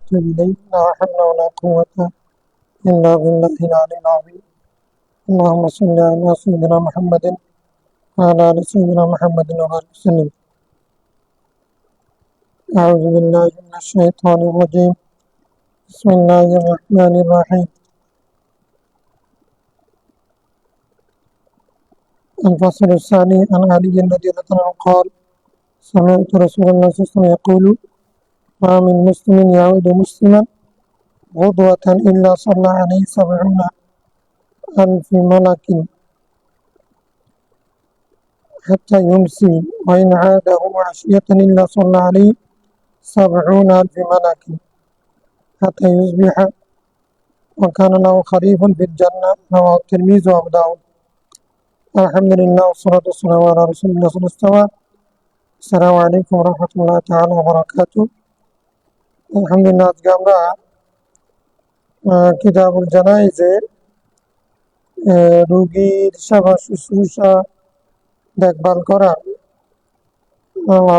وأتوب إليه لا حول ولا قوة إلا بالله العلي العظيم اللهم صل على سيدنا محمد وعلى آل سيدنا محمد وبارك وسلم أعوذ بالله من الشيطان الرجيم بسم الله الرحمن الرحيم الفصل الثاني عن علي رضي الله عنه قال سمعت رسول الله صلى الله عليه وسلم يقول ما من مسلم يعود مسلما غدوة إلا صلى عليه 70,000 ملك حتى يمسي وإن عاده عشية إلا صلى عليه 70,000 ملك حتى يصبح وكان له خريف في الجنة رواه الترمذي وأبو داود الحمد لله والصلاة والسلام على رسول الله صلى الله عليه وسلم السلام عليكم ورحمة الله تعالى وبركاته আলহামদুলিল্লাহ আজকে আমরা কিতাবুল জানাইজের রোগীর সেবা শুশ্রূষা দেখভাল করা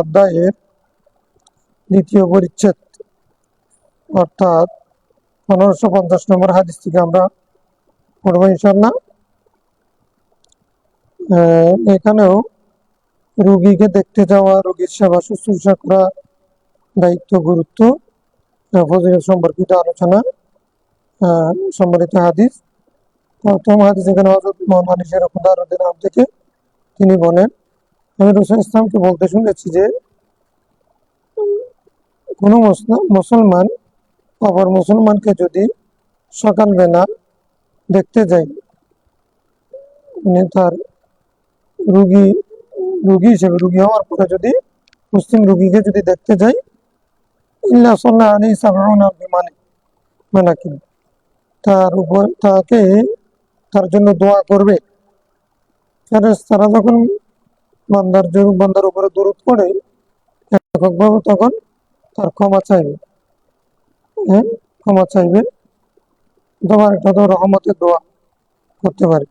অধ্যায়ের দ্বিতীয় পরিচ্ছেদ অর্থাৎ 1550 নম্বর হাদিস থেকে আমরা পড়ব ইনশাআল্লাহ। এখানেও রোগীকে দেখতে যাওয়া, রোগীর সেবা শুশ্রূষা করা, দায়িত্ব, গুরুত্ব, ফজিলত সম্পর্কিত আলোচনা সম্বলিত হাদিস। প্রথম হাদিস এখানে হযরত মাওলানা শের খুদারউদ্দিন আহমদ থেকে তিনি বলেন, আমি রাসূল ইসলামকে বলতে শুনেছি যে কোনো মুসলমান অপর মুসলমানকে যদি সকালবেলা দেখতে যায়, মানে তার রোগী হিসেবে, রোগী হওয়ার পরে যদি মুসলিম রোগীকে যদি দেখতে যায়, ইল্লা সাল্লাল্লাহু আলাইহি মালাকিন, তার উপর তার জন্য দোয়া করবে। ফেরেশতারা যখন বান্দার উপরে দরুদ পড়ে এককভাবে, তখন তার ক্ষমা চাইবে, তোমার একটা তো রহমতের দোয়া করতে পারে।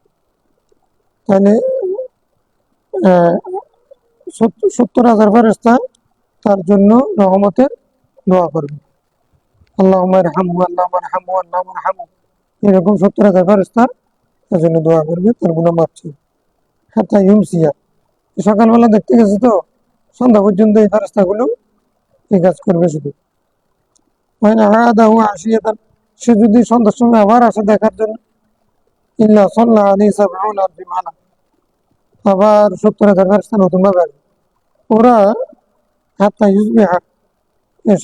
তাহলে 70,000 ফেরেশতা তার জন্য রহমতের দোয়া করবে, আল্লাহুম্মা ইরহামহু, আল্লাহুম্মা ইরহামহু, আল্লাহুম্মা ইরহামহু, এরকম 70,000 ফেরেশতা তার জন্য দোয়া করবে, তার গুনাহ মাফ চাইবে। হাত্তা ইউমসিয়া, সকালবেলা দেখতে গেছে তো সন্ধ্যা পর্যন্ত এই ফেরেশতাগুলো এই কাজ করবে শুধু। সে যদি সন্ধ্যার সময় আবার আসে দেখার জন্য, ইল্লা সাল্লাল্লাহু আলাইহি 70,000 মালাক, আবার 70,000 ফেরেশতা নতুন ভাবে আসবে। ওরা হাত্তা ইউসবিহা,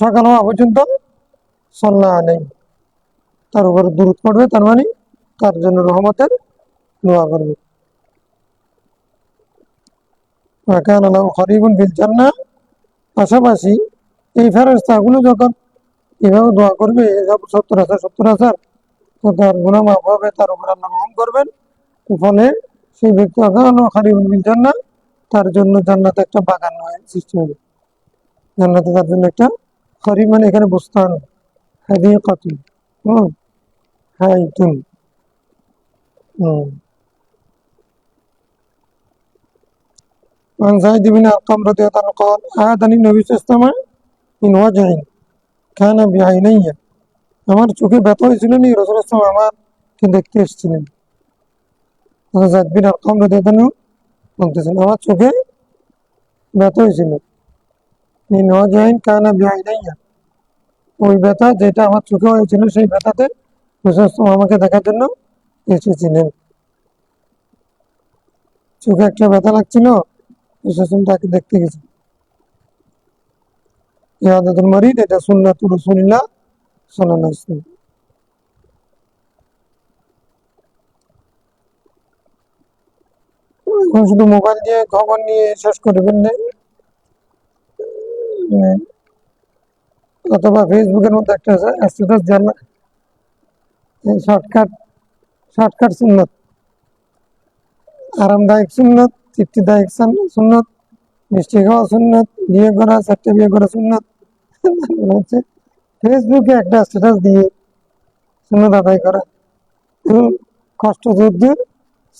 সকাল হওয়া পর্যন্ত সাল্লাল্লাহু আলাইহি, তার উপর দরুদ পড়বে, তার মানে তার জন্য রহমতের দোয়া করবে। কানা লাহু খরিবুন ফিল জান্নাহ, পাশাপাশি এই ফেরেশতাগুলো যখন এভাবে দোয়া করবে, 70,000 তো তার গুনাহ মাফ হবে, তার উপর আল্লাহ রহম করবেন। ফলে সেই ব্যক্তি খরিবুন ফিল জান্নাহ, তার জন্য জান্নাতে একটা বাগান সৃষ্টি হবে। জান্নাতে তার জন্য একটা খরিব, মানে এখানে বুস্তান, হাদিকাতুন, হাইতুন। عن زيد بن أرقم رضي الله عنه قال أعاذني النبي صلى الله عليه وسلم من وجع كان بعيني, আমার চোখে ব্যথা হয়েছিল, নি রাসূলুল্লাহ সাল্লাল্লাহু আলাইহি ওয়াসাল্লাম আমাকে দেখতে এসেছিলেন। যায়েদ বিন আরকাম রাদিয়াল্লাহু আনহু বলতেছেন, আমার চোখে ব্যথা হয়েছিল, মিন ওয়াজইন কানা বিআইনাইয়া, ওই ব্যথা যেটা আমার চোখে হয়েছিল, সেই ব্যথাতে রাসূলুল্লাহ সাল্লাল্লাহু আলাইহি ওয়াসাল্লাম আমাকে দেখার জন্য এসেছিলেন। চোখে একটা ব্যথা লাগছিল, তাকে দেখতে গেছি। ইয়াদাতুল মারিদ, এটা সুন্নাতুর রাসূলিল্লাহ সাল্লাল্লাহু আলাইহি ওয়াসাল্লাম। এখন শুধু মোবাইল দিয়ে খবর নিয়ে শেষ করে ফেললে, অথবা ফেসবুকের মধ্যে একটা স্ট্যাটাস দেওয়ার না, শর্টকাট সুন্নত, আরামদায়ক সুন্নত, তৃপ্তিদায়ক সুন্নত, মিষ্টি খাওয়া সুন্নত, বিয়ে করা, 4টে বিয়ে করা সুন্নত, হচ্ছে ফেসবুকে একটা স্ট্যাটাস দিয়ে সুন্নত আদায় করা, কষ্ট যুদ্ধের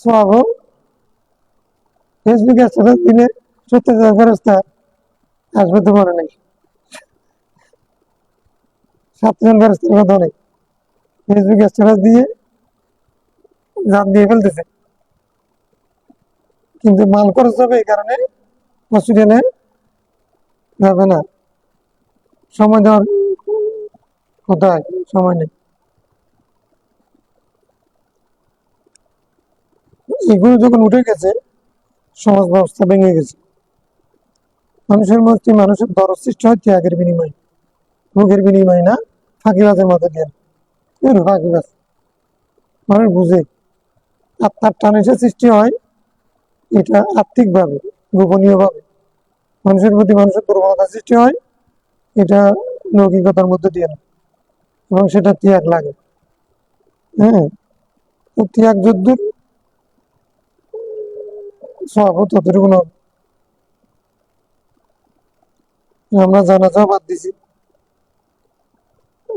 সওয়াব। ফেসবুকে স্ট্যাটাস দিলে 70,000 ফেরেশতা আসবে তো মনে নেই, 7 জন ফেরেশতার কথা অনেক ফেসবুক স্ট্যাটাস দিয়ে জান দিয়ে ফেলতেছে, কিন্তু মাল খরচ হবে এই কারণে হসপিটালে যাবে না, সময় দেওয়ার কোথায় সময় নেই। এগুলো যখন উঠে গেছে, সমাজ ব্যবস্থা ভেঙে গেছে। মানুষের মধ্যে মানুষের দরদ সৃষ্টি হয় ত্যাগের বিনিময়, ভোগের বিনিময় না, ফাঁকিবাজের মধ্যে দিয়ে। ফাঁকিবাজ মানুষ বুঝে আত্মার টান এসে সৃষ্টি হয়, এটা আত্মিকভাবে গোপনীয়ভাবে মানুষের প্রতি মানুষের দুর্বলতা সৃষ্টি হয়, এটা লৌকিকতার মধ্যে দিয়ে না, এবং সেটা ত্যাগ লাগে। হ্যাঁ, তো ত্যাগ যদ্দূর সব ততটুকু নয়। আমরা জানাজা বাদ দিছি,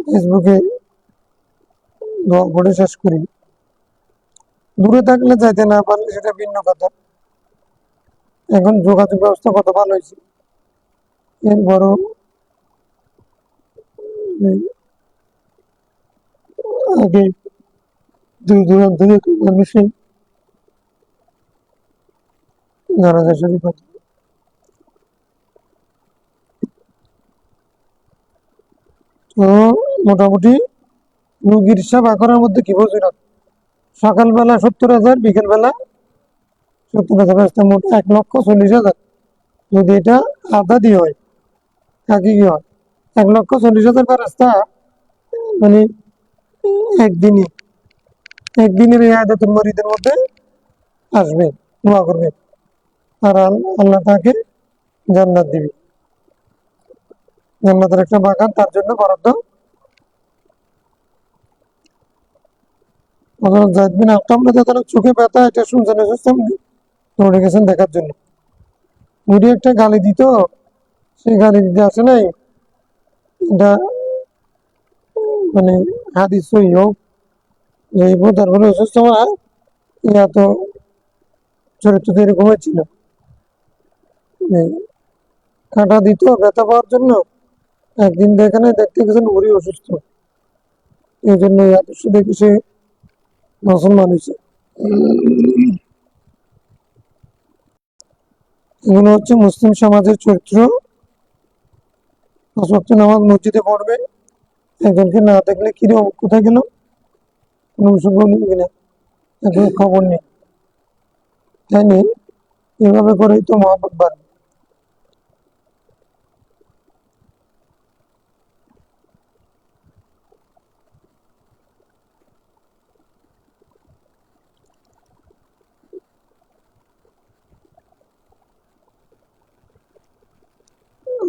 ফেসবুকে দোয়া পড়ে শেষ করি। দূরে থাকলে যাইতে না পারলে সেটা ভিন্ন কথা। এখন যোগাযোগ ব্যবস্থা কত ভালো হয়েছে, এরপরও আগে দূর দূরান্ত থেকে মানুষের জানাজা শরীফ হতো। তো মোটামুটি রুগীর সেবা করার মধ্যে কি ফজিলত, সকালবেলা 70,000, বিকেলবেলা 70,000, রাস্তা মোট 1,40,000। যদি এটা আধা দিয়ে হয়, কাকে কি হয়, 1,40,000 রাস্তা, মানে একদিনই, একদিনের এই আয়াতুল মরিদের মধ্যে আসবে, দোয়া করবে, আর আল্লাহ তাকে জান্নাত দিবে। জান্নাতের একটা বাগান তার জন্য বরাদ্দ। হযরত যায়েদ বিন আরকাম রাদিয়াল্লাহু তাআলা চোখে ব্যথা, এটা শুনছেন, দৌড়ে গেছেন দেখার জন্য। বুড়ি একটা গালি দিত, সেই গালি দিতে আসে নাই, এটা মানে হাদিস সহি হোক, যে তারপরে অসুস্থ হওয়া, ইয়া তো চরিত্র তো এরকম হয়েছিল, কাঁটা দিত ব্যথা পাওয়ার জন্য। একদিন যেখানে দেখতে গেছেন বুড়ি অসুস্থ, এই জন্য এই আদর্শ দেখে সে মুসলমান হয়েছে। এগুলো হচ্ছে মুসলিম সমাজের চরিত্র। 5 ওয়াক্ত নামাজ মসজিদে পড়বে, একজনকে না দেখলে কিরে অমুক কোথায় গেল, কোনো খবর নিবি না, এখন খবর নেই, তাই নেই, এভাবে করেই তো মহব্বত বাড়বে।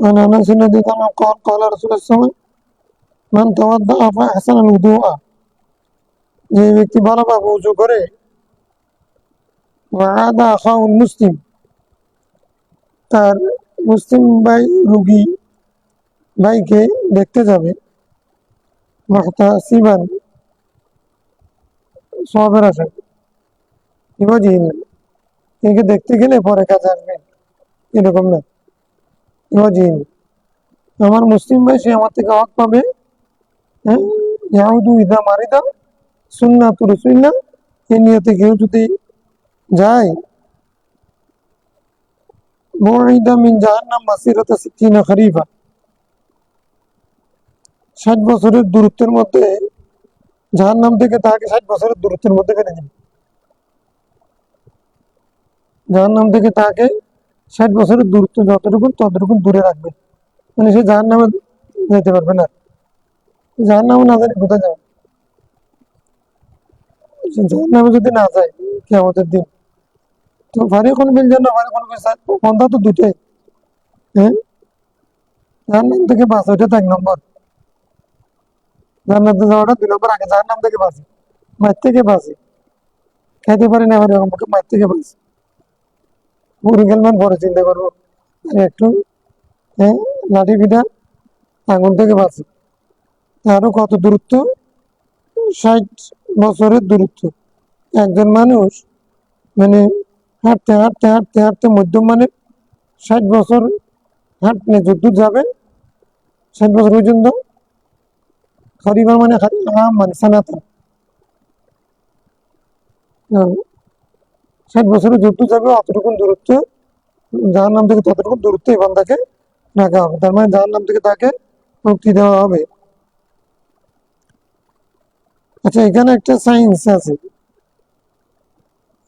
عن انس رضي الله عنه قال قال رسول الله صلى الله عليه وسلم من توضأ فأحسن الوضوء, যে ব্যক্তি ভালোভাবে উযু করে, وعاد أخاه المسلم, তার মুসলিম ভাই রোগী ভাইকে দেখতে যাবে, মুহতাসিবান, সওয়াবের আশায়, ইওয়াজিহিল্লাহ, একে দেখতে গেলে পরে কাজে আসবে এরকম না, ইওয়াজিহিল্লাহ, আমার মুসলিম ভাই সে আমার থেকে হক পাবে। হ্যাঁ, ইয়াউদু ইদা মারিদা সুন্নাতু রাসূলিল্লাহ, এই নিয়তে কেউ যদি যায়, মুঈদা মিন জাহান্নাম মাসিরাতা 60 খরিফা, 60 বছরের দূরত্বের মধ্যে, জাহান্নাম থেকে তাকে 60 বছরের দূরত্বের মধ্যে ফেলে দিবে, জাহান্নাম থেকে তাকে 60 বছরের দূরত্ব যতটুকু ততটুকু দূরে রাখবে, মানে সে জাহান্নামে যেতে পারবে না। জাহান্নামে না জানি কোথায় যাবে, সে জাহান্নামে যদি না যায় কিয়ামতের দিন, তো ফারিকুন বিল জান্নাহ ফারিকুন ফিস সাঈর, পন্থা তো দুটোই। হ্যাঁ, জাহান্নাম থেকে বাঁচা, ওইটা তো 1 নম্বর, জান্নাতে যাওয়াটা 2 নম্বর, আগে জাহান্নাম থেকে বাঁচে, মার থেকে বাঁচে, খাইতে পারি না এরকম মার থেকে বাঁচে, পরিকল্পনা পরে চিন্তা করবো, আর একটু, হ্যাঁ, লাঠি পিঠা আগুন থেকে বাঁচে, আরো কত দূরত্ব, 60 বছরের দূরত্ব। একজন মানুষ মানে হাঁটতে হাঁটতে হাঁটতে হাঁটতে মধ্যম মানে 60 বছর হাঁটলে যদ্দূর যাবে, 60 বছর পর্যন্ত খরিবার মানে আম মানে সানাতন। 60 বছরের যুদ্ধ যাবে অতটুকু দূরত্ব জাহান্নাম থেকে ততটুকু দূরত্ব এই বান্দাকে রাখা হবে, তার মানে জাহান্নাম থেকে তাকে মুক্তি দেওয়া হবে। আচ্ছা, এখানে একটা সায়েন্স আছে।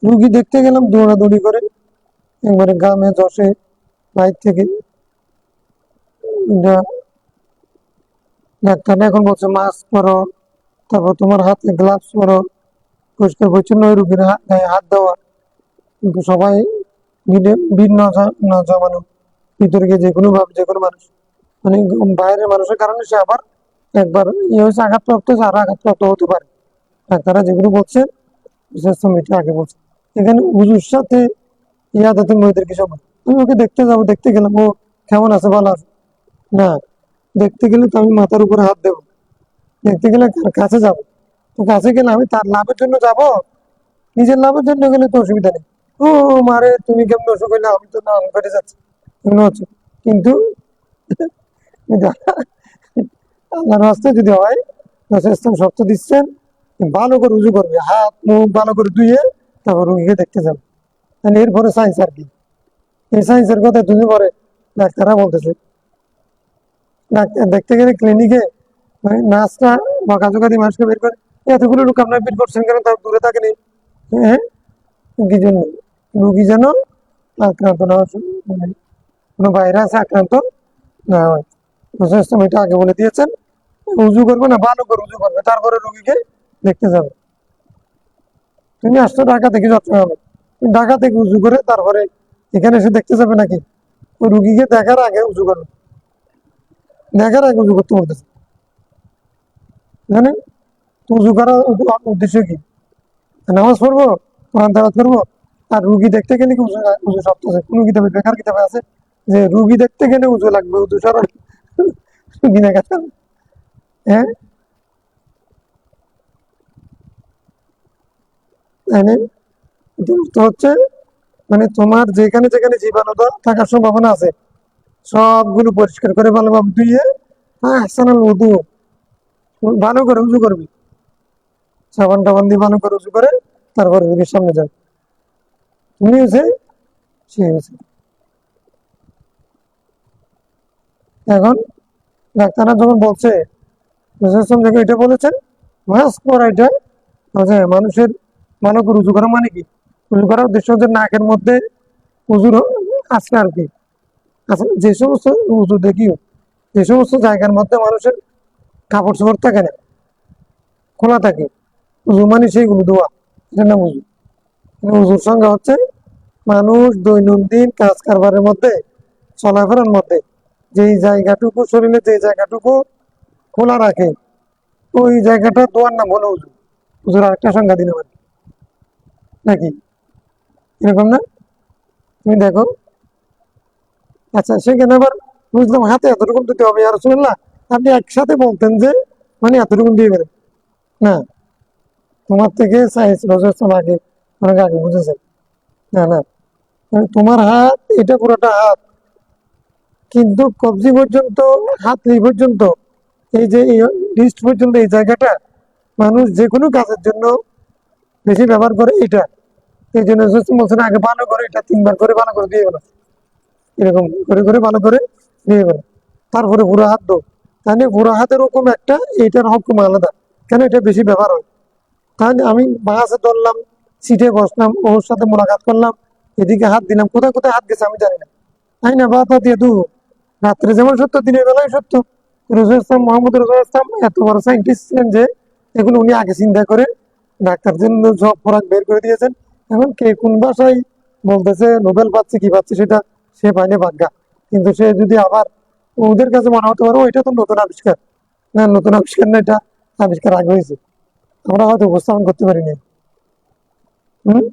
রুগী দেখতে গেলাম দৌড়াদৌড়ি করে, একবারে গ্রামে যশে বাইর থেকে। ডাক্তার এখন বলছে মাস্ক পরো, তারপর তোমার হাতে গ্লাভস পরো, পরিষ্কার পরিচ্ছন্ন ওই রুগীর গায়ে হাত দেওয়া। কিন্তু সবাই মিলে ভিড় না জমানো, ভিতরে গিয়ে যে কোনো মানুষ মানে বাইরের মানুষের কারণে সে আবার একবার ইয়ে হয়েছে আঘাতপ্রাপ্ত হয়েছে, আরো আঘাতপ্রাপ্ত হতে পারে। ডাক্তাররা যেগুলো বলছে বিশেষ এটা আগে বলছে। এখানে হুজুর সাথে ইয়াদাতে মেয়েদের কি সব, আমি ওকে দেখতে যাবো, দেখতে গেলাম ও কেমন আছে ভালো আছে না, দেখতে গেলে তো আমি মাথার উপরে হাত দেবো, দেখতে গেলে কাছে যাব, তো কাছে গেলে আমি তার লাভের জন্য যাব, নিজের লাভের জন্য গেলে তো অসুবিধা নেই। ও মারে তুমি কেমন অসুখ হইলে আমি তো না কেটে যাচ্ছি এমন হচ্ছে। কিন্তু আল্লাহর রাস্তায় যদি হয়, ইসলাম শর্ত দিচ্ছেন ভালো করে উজু করবে, হাত মুখ ভালো করে ধুয়ে তারপর রুগীকে দেখতে যাবে। তাহলে এরপরে সায়েন্স আর কি, এই সায়েন্সের কথা তুমি পরে ডাক্তাররা বলতেছে। ডাক্তার দেখতে গেলে ক্লিনিকে নার্সরা বকাঝোকা দিয়ে মানুষকে বের করে, এতগুলো লোক আপনার বের করছেন কেন, তার দূরে থাকেনি। হ্যাঁ, কি জন্য? রুগী যেন আক্রান্ত না হয়, মানে কোনো ভাইরাস আক্রান্ত না হয়। ইসলাম এটা আগে বলে দিয়েছেন। উজু করবে না, ভালো করে উজু করবে, তারপরে রুগীকে দেখতে যাবে। তুমি আসছো ঢাকা থেকে যাচ্ছে হবে, ঢাকা থেকে উজু করে তারপরে এখানে এসে দেখতে যাবে নাকি? ওই রুগীকে দেখার আগে উজু করবে, দেখার আগে উজু করতে বলতেছে। জানেন তো উজু করার উদ্দেশ্য কি? নামাজ পড়বো, কোরআন তেলাওয়াত করবো। আর রুগী দেখতে গেলে কি উজু উজু শর্ত আছে? কোনো কিতাবে বেকার কিতাবে আছে যে রুগী দেখতে গেলে উজু লাগবে, উজু ছাড়া রুগী দেখা যাবে? হ্যাঁ, তাই তো হচ্ছে মানে তোমার যেখানে যেখানে জীবাণু থাকার সম্ভাবনা আছে সবগুলো পরিষ্কার করে ভালোভাবে ধুয়ে, হ্যাঁ হাসানাল উদু, ভালো করে উজু করবি, সাবান টাবান দিয়ে ভালো করে উজু করে তারপরে রোগীর সামনে যাবে। তুমি হয়েছে সে হয়েছে। এখন ডাক্তাররা যখন বলছে যখন এটা বলেছেন মাস্ক পরা, এটা মানুষের ভালো করে উজু করা মানে কি? উজু করার উদ্দেশ্য হচ্ছে নাকের মধ্যে উজুর আসলে আর কি। আচ্ছা, যে সমস্ত উজু দেখি, যে সমস্ত জায়গার মধ্যে মানুষের কাপড় চোপড় থাকে না, খোলা থাকে, উজু মানে সেইগুলো ধোয়া, এটা নাম উজু। উজুর সংজ্ঞা হচ্ছে মানুষ দৈনন্দিন কাজ কারবারের মধ্যে, চলাফেরার মধ্যে যেই জায়গাটুকু শরীরে যে জায়গাটুকু খোলা রাখে ওই জায়গাটা ধোয়ার নাম হলো উজু। উজুর আরেকটা সংজ্ঞা দিতে পারি নাকি, এরকম না? তুমি দেখো। আচ্ছা, সেখানে আবার বুঝলাম হাতে এতটুকু দিতে হবে, আর শুনলাম আপনি একসাথে বলতেন যে মানে এতটুকু দিয়ে গেলেন না, তোমার থেকে সাইজ রজস্থান আগে অনেক আগে বুঝেছেন। না না, তোমার হাত এটা পুরোটা হাত, কিন্তু কবজি পর্যন্ত, হাত এই পর্যন্ত, এই যে রিস্ট পর্যন্ত এই জায়গাটা মানুষ যে কোনো কাজের জন্য বেশি ব্যবহার করে এটা। এই জন্য বলছেন আগে ভালো করে এটা 3 বার করে ভালো করে দিয়ে গেল, এরকম করে করে ভালো করে দিয়ে গেল, তারপরে পুরো হাত দো। তাহলে পুরো হাতের ওরকম একটা, এইটার হুকুম আলাদা, কেন এটা বেশি ব্যবহার হয়। তাহলে আমি বাসে ধরলাম, সিটে বসলাম, ওর সাথে মোলাকাত করলাম, এদিকে হাত দিলাম, কোথায় কোথায় হাত গেছে আমি জানি না, তাই না? বা তা দিয়ে দু, রাত্রে যেমন সত্য দিনের বেলায় সত্য। রসুল ইসলাম, মোহাম্মদ রসুল ইসলাম এত বড় সাইন্টিস্ট ছিলেন যে এগুলো উনি আগে চিন্তা করে ডাক্তার জন্য সব খোরাক বের করে দিয়েছেন। এখন কে কোন ভাষায় বলতেছে নোবেল পাচ্ছে কি পাচ্ছে সেটা সে পায়নি ভাগ্যা, কিন্তু সে যদি আবার ওদের কাছে মনে হতে পারো এটা তো নতুন আবিষ্কার, না নতুন আবিষ্কার না, এটা আবিষ্কার আগে হয়েছে, আমরা হয়তো উপস্থাপন করতে পারিনি। হম,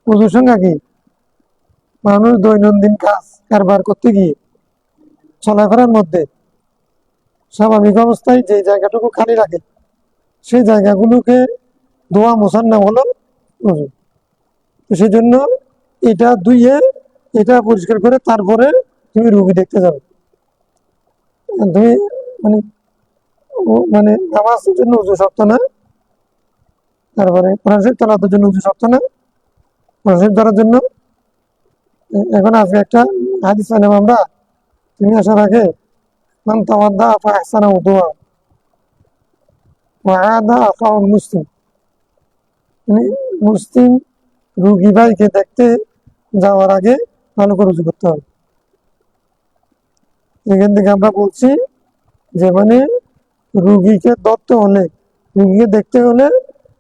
ওজুর সঙ্গে কি মানুষ দৈনন্দিন কাজ কারবার করতে গিয়ে চলাফেরার মধ্যে স্বাভাবিক অবস্থায় যে জায়গাটুকু খালি রাখে সেই জায়গাগুলোকে ধোয়া মোছার নাম হলো উজু। তো সেই জন্য এটা ধুইয়ে এটা পরিষ্কার করে তারপরে তুমি রুগী দেখতে যাবে, তুমি মানে মানে নামাজের জন্য উজু শক্ত না, তারপরে কোরআন শরীফ তেলাওয়াতের জন্য উজু শক্ত না, কোরআন শরীফ ধরার জন্য। এখন আজকে একটা হাদিস পেলাম আমরা, তুমি আসার আগে, মান তাওয়াদ্দা ফা আহসানা উযুআ ওয়া আদা আখাউল মুসলিম, মানে মুসলিম রুগী ভাইকে দেখতে যাওয়ার আগে ভালো করে উজু করতে হবে। এখান থেকে আমরা বলছি যে মানে রুগীকে ধরতে হলে, রুগীকে দেখতে হলে,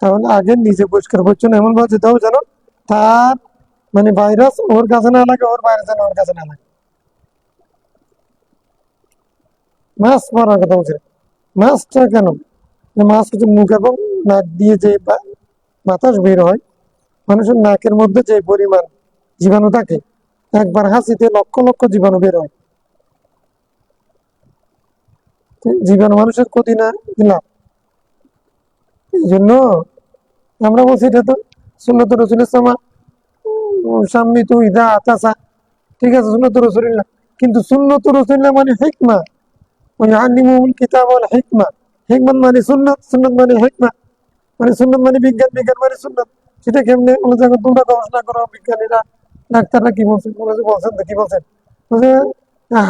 তাহলে আগে নিজে পরিষ্কার পরিচ্ছন্ন এমন ভাবে যেতে হবে যেন তার মানে ভাইরাস ওর কাছে না লাগে, ওর ভাইরাস যেন ওর কাছে না লাগে। মাস্ক পরার কথা বলছে, মাস্কটা কেন? মাস্ক হচ্ছে মুখ এবং নাক দিয়ে যে বাতাস বের হয়, মানুষের নাকের মধ্যে যে পরিমাণ জীবাণু থাকে, একবার হাসিতে লক্ষ লক্ষ জীবাণু বের হয়। জীবাণু মানুষের ক্ষতি না দিলাম, এই জন্য আমরা বলছি এটা তো সুন্নত রাসূলের সামা সাম্মি তু ইদা আতাসা, ঠিক আছে সুন্নত রাসূলিল্লাহ, কিন্তু সুন্নত রাসূলিল্লাহ মানে হিকমা, ওই আল্লিমুহুল কিতাব ওয়াল হিকমা, হিকমত মানে সুন্নত, সুন্নত মানে হিকমা, মানে সুন্নত মানে বিজ্ঞান, বিজ্ঞান মানে সুন্নত। সেটা কেমনে বলে, যখন তোমরা গবেষণা করো বিজ্ঞানীরা, ডাক্তাররা কি বলছেন, বলছেন তো কি বলছেন, বলছে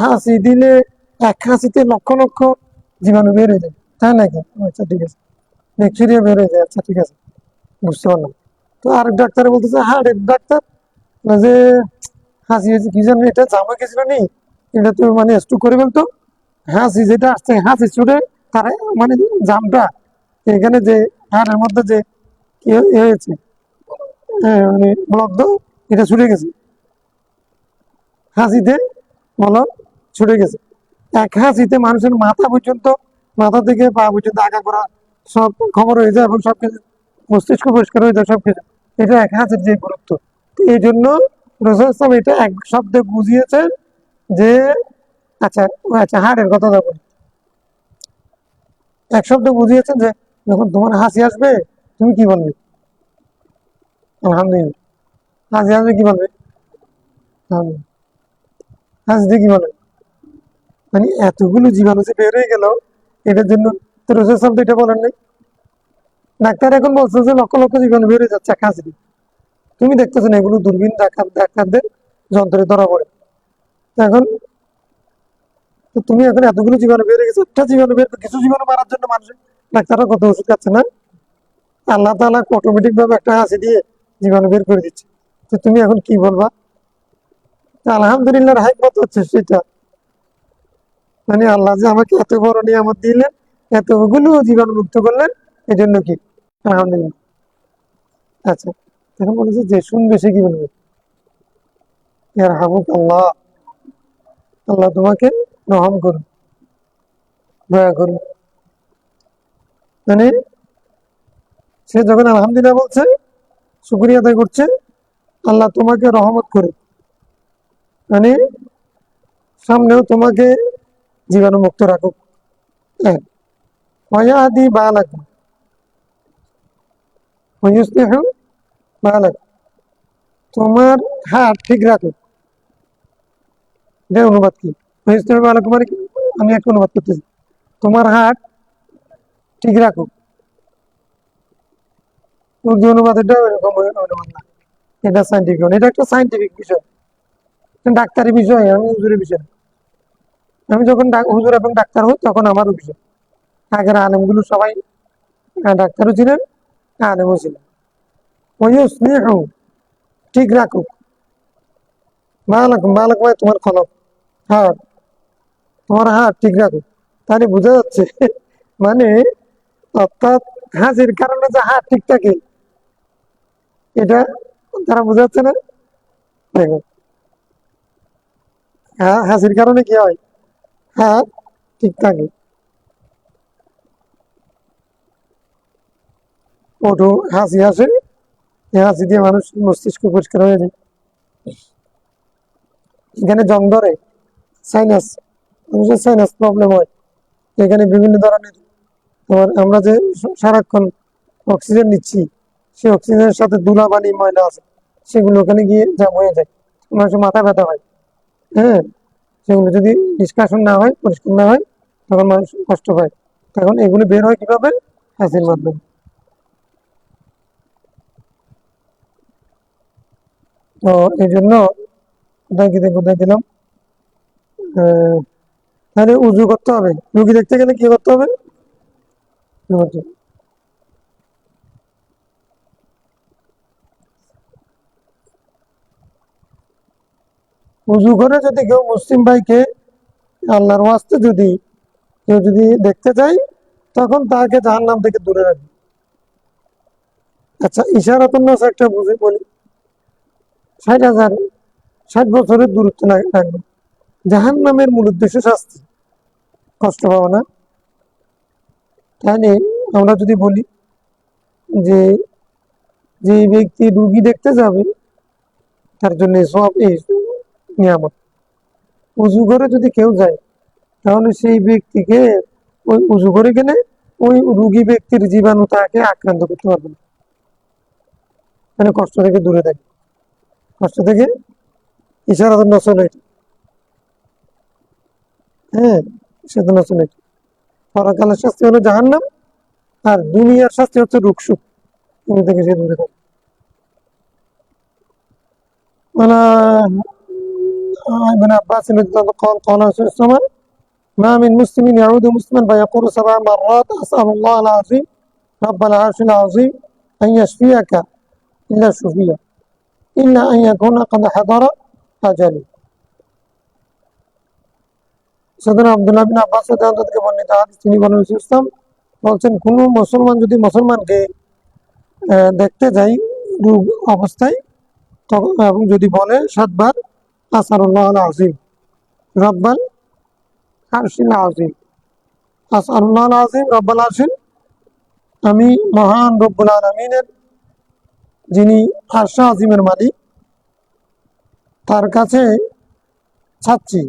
হাসি দিলে এক হাসিতে লক্ষ লক্ষ জীবাণু বের হয়ে যায়, তাই নাকি? আচ্ছা ঠিক আছে, ব্যাকটেরিয়া বের হয়ে যায়, আচ্ছা ঠিক আছে, বুঝতে পারলাম। তো আরেক ডাক্তার বলতেছে, হার্টের ডাক্তার, যে হাসি হয়েছে কি জানি, এটা জামা গেছিল নি, এটা তো মানে স্ট্রোক করে ফেলতো, হাসি যেটা আসছে হাসি ছুটে তার মানে জামটা এখানে যে হাড়ের মধ্যে যে কি হয়েছে, মানে ব্লক দো, এটা ছুটে গেছে, হাসিতে বলক ছুটে গেছে। এক হাসিতে মানুষের মাথা পর্যন্ত, মাথা থেকে পা পর্যন্ত আগা করা সব খবর হয়ে যায়, এবং সবকিছু মস্তিষ্ক পরিষ্কার হয়ে যায় সবকিছু। এটা এক হাসির যে গুরুত্ব, তো এই জন্য রাসূল সাল্লাল্লাহু আলাইহি ওয়াসাল্লাম এটা এক শব্দে বুঝিয়েছেন যে, আচ্ছা আচ্ছা হাড়ের কথা বলি, এক শব্দে বুঝিয়েছেন যে যখন তোমার হাসি আসবে তুমি কি বলবে? আলহামদুলিল্লাহ। হাসি আসবে কি বলবে? আলহামদুলিল্লাহ। হাসি দিয়ে কি বলবে? মানে এতগুলো জীবাণু যে বের হয়ে গেল, এটার জন্য তো রাসূল সাল্লাল্লাহু আলাইহি ওয়াসাল্লাম এটা বলেন নাই। ডাক্তার এখন বলছে যে লক্ষ লক্ষ জীবাণু বের হয়ে যাচ্ছে এক হাসি দিয়ে। তুমি দেখতেছো না এগুলো দূরবীন ডাক্তারদের যন্ত্রে ধরা পড়ে। তো এখন তো তুমি এখন এতগুলো জীবাণু বের হয়ে গেছে, একটা জীবাণু বের, কিছু জীবাণু মারার জন্য মানুষ ডাক্তাররা কত ওষুধ খাচ্ছে না? আল্লাহ তাআলা অটোমেটিক ভাবে একটা হাসি দিয়ে জীবাণু বের করে দিচ্ছে। তো তুমি এখন কি বলবা? আলহামদুলিল্লাহর হিকমত হচ্ছে সেটা, মানে আল্লাহ যে আমাকে এত বড় নিয়ামত দিলেন, এতগুলো জীবাণু মুক্ত করলেন, এই জন্য কি আলহামদুলিল্লাহ। আচ্ছা, এখন বলেছে যে শুনবে সে কি বলবে? ইয়ারহামুক আল্লাহ, আল্লাহ তোমাকে রহম করুন, দয়া করুন। মানে সে যখন আলহামদুলিল্লাহ বলছে, শুকরিয়া আদায় করছে, আল্লাহ তোমাকে রহমত করে, মানে সামনেও তোমাকে জীবাণু মুক্ত রাখুক। এক ওয়ায়াদি বালাক ওয়ায়ুসলিহু বালাক, তোমার হাত ঠিক রাখুক। এটার অনুবাদ কি? ওয়ায়ুসলিহু বালাক মানে কি? আমি একটা অনুবাদ করতেছি, তোমার হাত ঠিক রাখুক। উর্দু অনুবাদ এটা ওইরকম অনুবাদ না, এটা সাইন্টিফিক, এটা একটা সাইন্টিফিক বিষয়, ডাক্তারি বিষয়, আমি হুজুরের বিষয়। আমি যখন হুজুর এবং ডাক্তার হই তখন আমারও বিষয়। আগের আলেমগুলো সবাই ডাক্তারও ছিলেন, আলেমও ছিলেন। ওয়ায়ুসলিহু ঠিক রাখুক, বালাক বালাক মানে তোমার খলক, হাত, তোমার হাত ঠিক রাখুক। তাহলে বোঝা যাচ্ছে মানে অর্থাৎ হাসির কারণে যে হাত ঠিক থাকে, এটা তারা বোঝা যাচ্ছে না। দেখো হাসির কারণে কি হয়, হাত ঠিক থাকে। ওঠো হাসি আসে, এই হাসি দিয়ে মানুষ মস্তিষ্ক পরিষ্কার হয়ে যায়। এখানে জং ধরে, সাইনাস, মানুষের সাইনাস প্রবলেম হয়, এখানে বিভিন্ন ধরনের আমরা যে সারাক্ষণ অক্সিজেন নিচ্ছি, সেই অক্সিজেনের সাথে ধুলাবালি ময়লা আছে, সেগুলো ওখানে গিয়ে জাম হয়ে যায়, মানুষের মাথা ব্যথা হয়। হ্যাঁ, সেগুলো যদি নিষ্কাশন না হয়, পরিষ্কার না হয়, তখন মানুষ কষ্ট পায়। তখন এগুলো বের হয় কিভাবে? হাসির মাধ্যমে। তো এই জন্য কোথায় দিলাম, তাহলে উজু করতে হবে। রুগী দেখতে গেলে কি করতে হবে? উজু করে যদি কেউ মুসলিম ভাইকে আল্লাহর ওয়াস্তে যদি কেউ যদি দেখতে চায়, তখন তাকে জাহান্নাম থেকে দূরে রাখবে। আচ্ছা, ইশারাতুন নাস একটা বুঝে বলি। 60,000 60 বছরের দূরত্ব রাখবে। জাহান্নামের মূল উদ্দেশ্য শাস্তি, কষ্ট পাওয়া না। তাহলে আমরা যদি বলি যে যে ব্যক্তি রুগী দেখতে যাবে তার জন্য সব এই নিয়ামত। উজু করে যদি কেউ যায়, তাহলে সেই ব্যক্তিকে ওই উজু করে গেলে ওই রুগী ব্যক্তির জীবাণু তাকে আক্রান্ত করতে পারবে না। মানে কষ্ট থেকে দূরে থাকে, কষ্ট থেকে ইশারাত নসল এটা। হ্যাঁ, সেটা নসল এটা। পরকালের শাস্তি হলো জাহান্নাম, আর দুনিয়ার শাস্তি হচ্ছে রুকসুক, তুমি থেকে সে দূরে থাকে। মানে ابن عباس رضي الله قال قال رسول الله صلى الله عليه وسلم ما من مسلم يعود مسلما فيقول 7 مرات أسأل الله العظيم رب العرش العظيم أن يشفيك إلا شفيه إلا أن يكون قد حضر أجله। সৈয়দনা আব্দুল্লাহ বিন আব্বাস রাদিয়াল্লাহু থেকে বর্ণিত হাদিস, তিনি বলেন রাসূল ইসলাম বলছেন, কোন মুসলমান যদি মুসলমানকে দেখতে যায় রোগ অবস্থায়, তখন এবং যদি বলে 7 বার আসআলুল্লাহ আল আযীম রব্বাল আরশিল আযীম, আসআলুল্লাহ আল আযীম রব্বাল আরশিল, আমি মহান রব্বুল আলামিনের, যিনি আরশ আজিমের মালিক, তার কাছে চাচ্ছি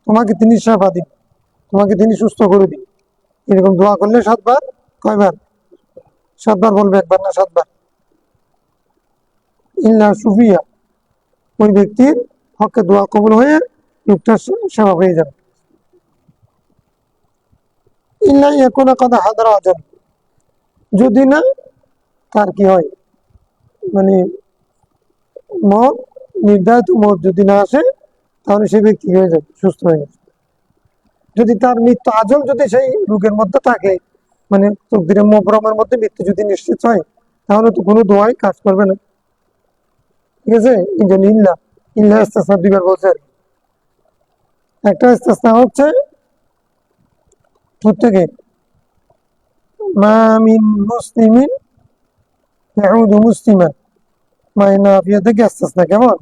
তোমাকে তিনি সেবা দিন, তোমাকে তিনি সুস্থ করে দিন। এরকম দোয়া করলে 7 বার, কয়বার? 7 বার বলবে, একবার না, 7 বার। ইল্লা সুফিয়া, ওই ব্যক্তির হকে দোয়া কবুল হয়ে লোকটা সেবা হয়ে যাবে। ইল্লা ইয়াকুনা কাদ হাদারা আজাল, যদি না তার কি হয়, মানে মত, নির্ধারিত মত যদি না আসে, তাহলে সেই ব্যক্তি হয়ে যাবে, সুস্থ হয়ে যাবে। যদি তার মৃত্যু আজল যদি সেই রোগের মধ্যে থাকে, মানে তকদিরে মোবরমের মধ্যে মৃত্যু যদি নিশ্চিত হয়, তাহলে তো কোনো দোয়াই কাজ করবে না। ঠিক আছে, এই জন্য ইল্লা ইল্লা ইস্তিসনা 2 বার বলছে। একটা ইস্তিসনা হচ্ছে প্রত্যেকে মা মিন মুসলিমিন ইয়াউদু মুসলিমান, মাইনা নাফিয়া থেকে ইস্তিসনা, কেমন?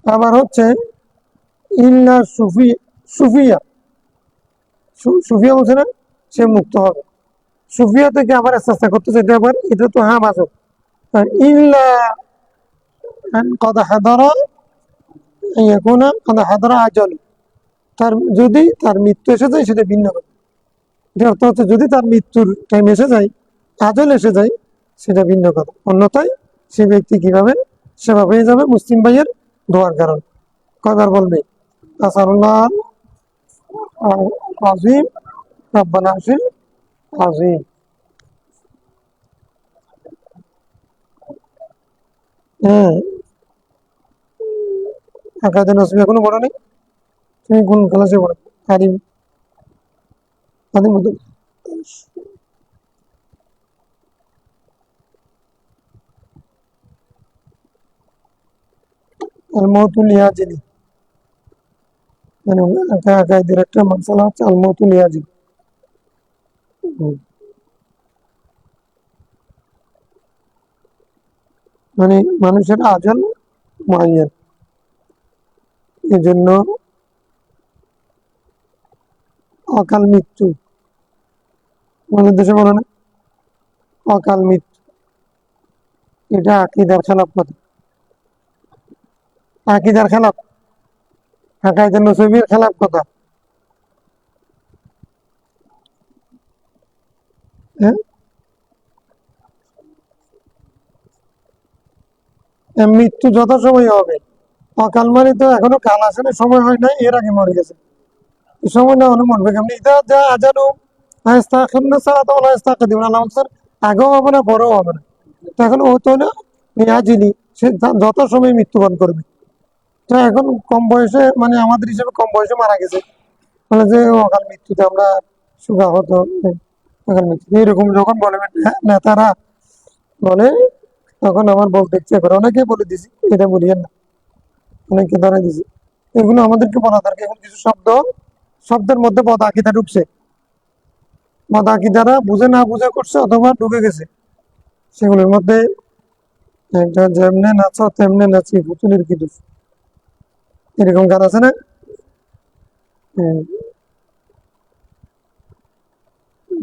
আবার হচ্ছে ইল্লা সুফিয়া, সুফিয়া বলছে না, সে মুক্ত হবে। সুফিয়া থেকে আবার ইস্তিসনা করতে চাইতে, আবার এটা তো হ্যাঁ বাজব। আর ইল্লা قد حضر أن يكون قد حضر أجل, তার যদি তার মৃত্যু এসে যায়, সেটা ভিন্ন কথা। এটা অর্থ হচ্ছে যদি তার মৃত্যুর টাইম এসে যায়, আজল এসে যায়, সেটা ভিন্ন কথা। অন্যথায় সে ব্যক্তি কিভাবে সেবা পেয়ে যাবে মুসলিম ভাইয়ের দোয়ার কারণ। কয়বার বলবে? আসারুল্লাহ আজিম রব্বাল আরশিল আজিম। হ্যাঁ, আকাদে নসবি এখনো বড় নেই। তুমি কোন ক্লাসে পড়ো? আদিম, আদিম মধ্যে। আল মউতুল ইয়াজিলি, মানে আকাইদের একটা মাসালা হচ্ছে আল মউতুল ইয়াজিল। মানে মানুষের আজল মুআয়্যান, এজন্য অকাল মৃত্যু, আমাদের দেশে বলে না অকাল মৃত্যু, এটা আকীদার খেলাফ কথা, আকীদার খেলাফ, আকাইদে নসবির খেলাফ কথা। হ্যাঁ, মৃত্যু যথাসময়ে হবে, অকাল মানে তো এখনো কাল আসে না, সময় হয় নাই, এর আগে মরে গেছে। এই সময় না হলে মরবে কেমনি? এটা যা আজানু আস্তাখিরনা সালাত ওয়ালা আস্তাকদিমুন, আল্লাহ বলছেন আগেও হবে না পরেও হবে না। তো এখন ও তো না নিয়াজিলি, সে যত সময় মৃত্যুবরণ করবে। তো এখন কম বয়সে, মানে আমাদের হিসেবে কম বয়সে মারা গেছে, মানে যে অকাল মৃত্যুতে আমরা সুগা হতো, অকাল মৃত্যু এইরকম যখন বলে নেতারা বলে, তখন আমার বলতে ইচ্ছে করে, অনেকে বলে দিছি, এটা বলিয়েন না, অনেকে ধরে দিছি। এগুলো আমাদেরকে বলা দরকার। এখন কিছু শব্দের মধ্যে বদ আকিদা ঢুকছে, বদ আকিদারা বুঝে না বুঝে করছে অথবা ঢুকে গেছে। সেগুলোর মধ্যে একটা যেমনে নাচো তেমনে নাচি পুতুলের কি দোষ, এরকম গান আছে না? হম,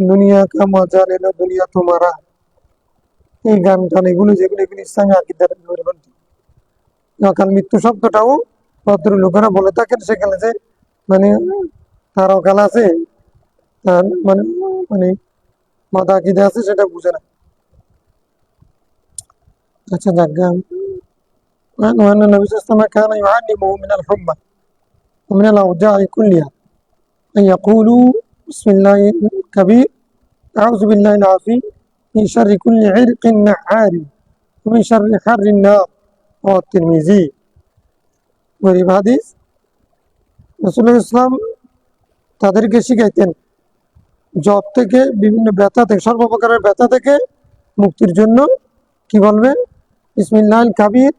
দুনিয়া কা মজা লেনা দুনিয়া তোমারা, এই গান টান এগুলো যেগুলো, এগুলো ইসলামী আকিদার পরিপন্থী। অকাল মৃত্যু শব্দটাও ভদ্র লোকেরা বলে থাকেন, সেখানে যে মানে তার অকাল আছে, তার মানে মানে মাথা আকিদা আছে, সেটা বুঝে না। আচ্ছা যাক গে, وأن النبي صلى الله عليه وسلم كان يعلمه من الحمى ومن الأوجاع كلها أن يقولوا بسم الله الكبير أعوذ بالله العظيم من شر كل عرق نعار ومن شر حر النار. رواه الترمذي. গরিব হাদিস, রাসূলুল্লাহ ইসলাম তাদেরকে শিখাইতেন জ্বর থেকে, বিভিন্ন ব্যথা থেকে, সর্বপ্রকারের ব্যথা থেকে মুক্তির জন্য কি বলবে? বিসমিল্লাহিল কাবীর,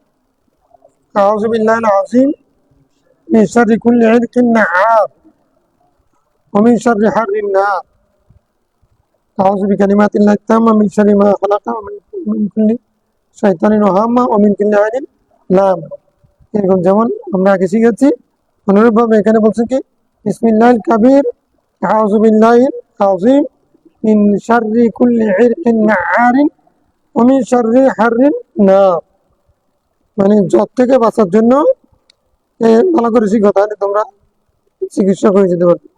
আউযু বিল্লাহিল আযীম, মিন শাররি কুল্লি ইরকিন নাআর ওয়া মিন শাররি হাররিন নার, আউযু বিকালিমাতিল্লাহি তাম্মা মিন শাররি মা খালাকা ওয়া মিন কুল্লি শাইতানিন ওয়াহাম্মা ওয়া মিন কুল্লি আইনিন লাম। এরকম যেমন আমরা আগে শিখেছি, অনুরূপভাবে এখানে বলছে কি বিসমিল্লাহিল কাবীর, আউযু বিল্লাহিল আযীম, মিন শাররি কুল্লি ইরকিন নাআরিন ওয়া মিন শাররি হাররিন নার। মানে জ্বর থেকে বাঁচার জন্য ভালো করে শিখো, তাহলে তোমরা চিকিৎসা করে যেতে পারবে।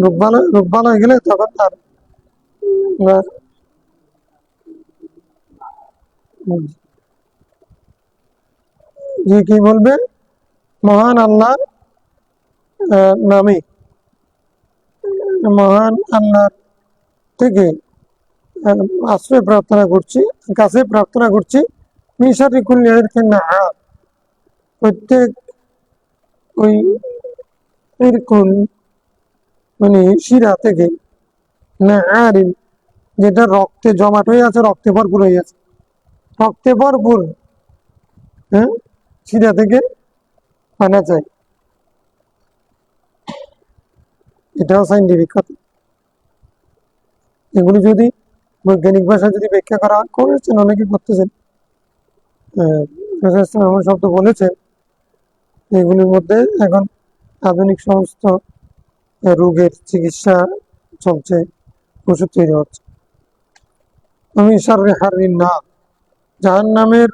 রোগ ভালো হয়ে গেলে তখন আর যে কি বলবে মহান আল্লাহ নামে, মহান আল্লাহ থেকে আশ্রয় প্রার্থনা করছি, কাছে প্রার্থনা করছি, মিশারি কুল্লি ইরকিন নাআর, প্রত্যেক ওই ইরকুন মানে শিরা থেকে, নাআরিন যেটা রক্তে জমাট হয়ে আছে, রক্তে ভরপুর হয়ে আছে, রক্তে ভরপুর, হ্যাঁ, শিরা থেকে আনা চাই। এটাও সাইন্টিফিক কথা। এগুলি যদি বৈজ্ঞানিক ভাষায় যদি ব্যাখ্যা করা করেছেন, অনেকে করতেছেন, আমার শব্দ বলেছেন, এগুলির মধ্যে এখন আধুনিক সমস্ত রোগের চিকিৎসা চলছে, ওষুধ তৈরি হচ্ছে। আমি শাররি হাররিন না, জাহান্নামের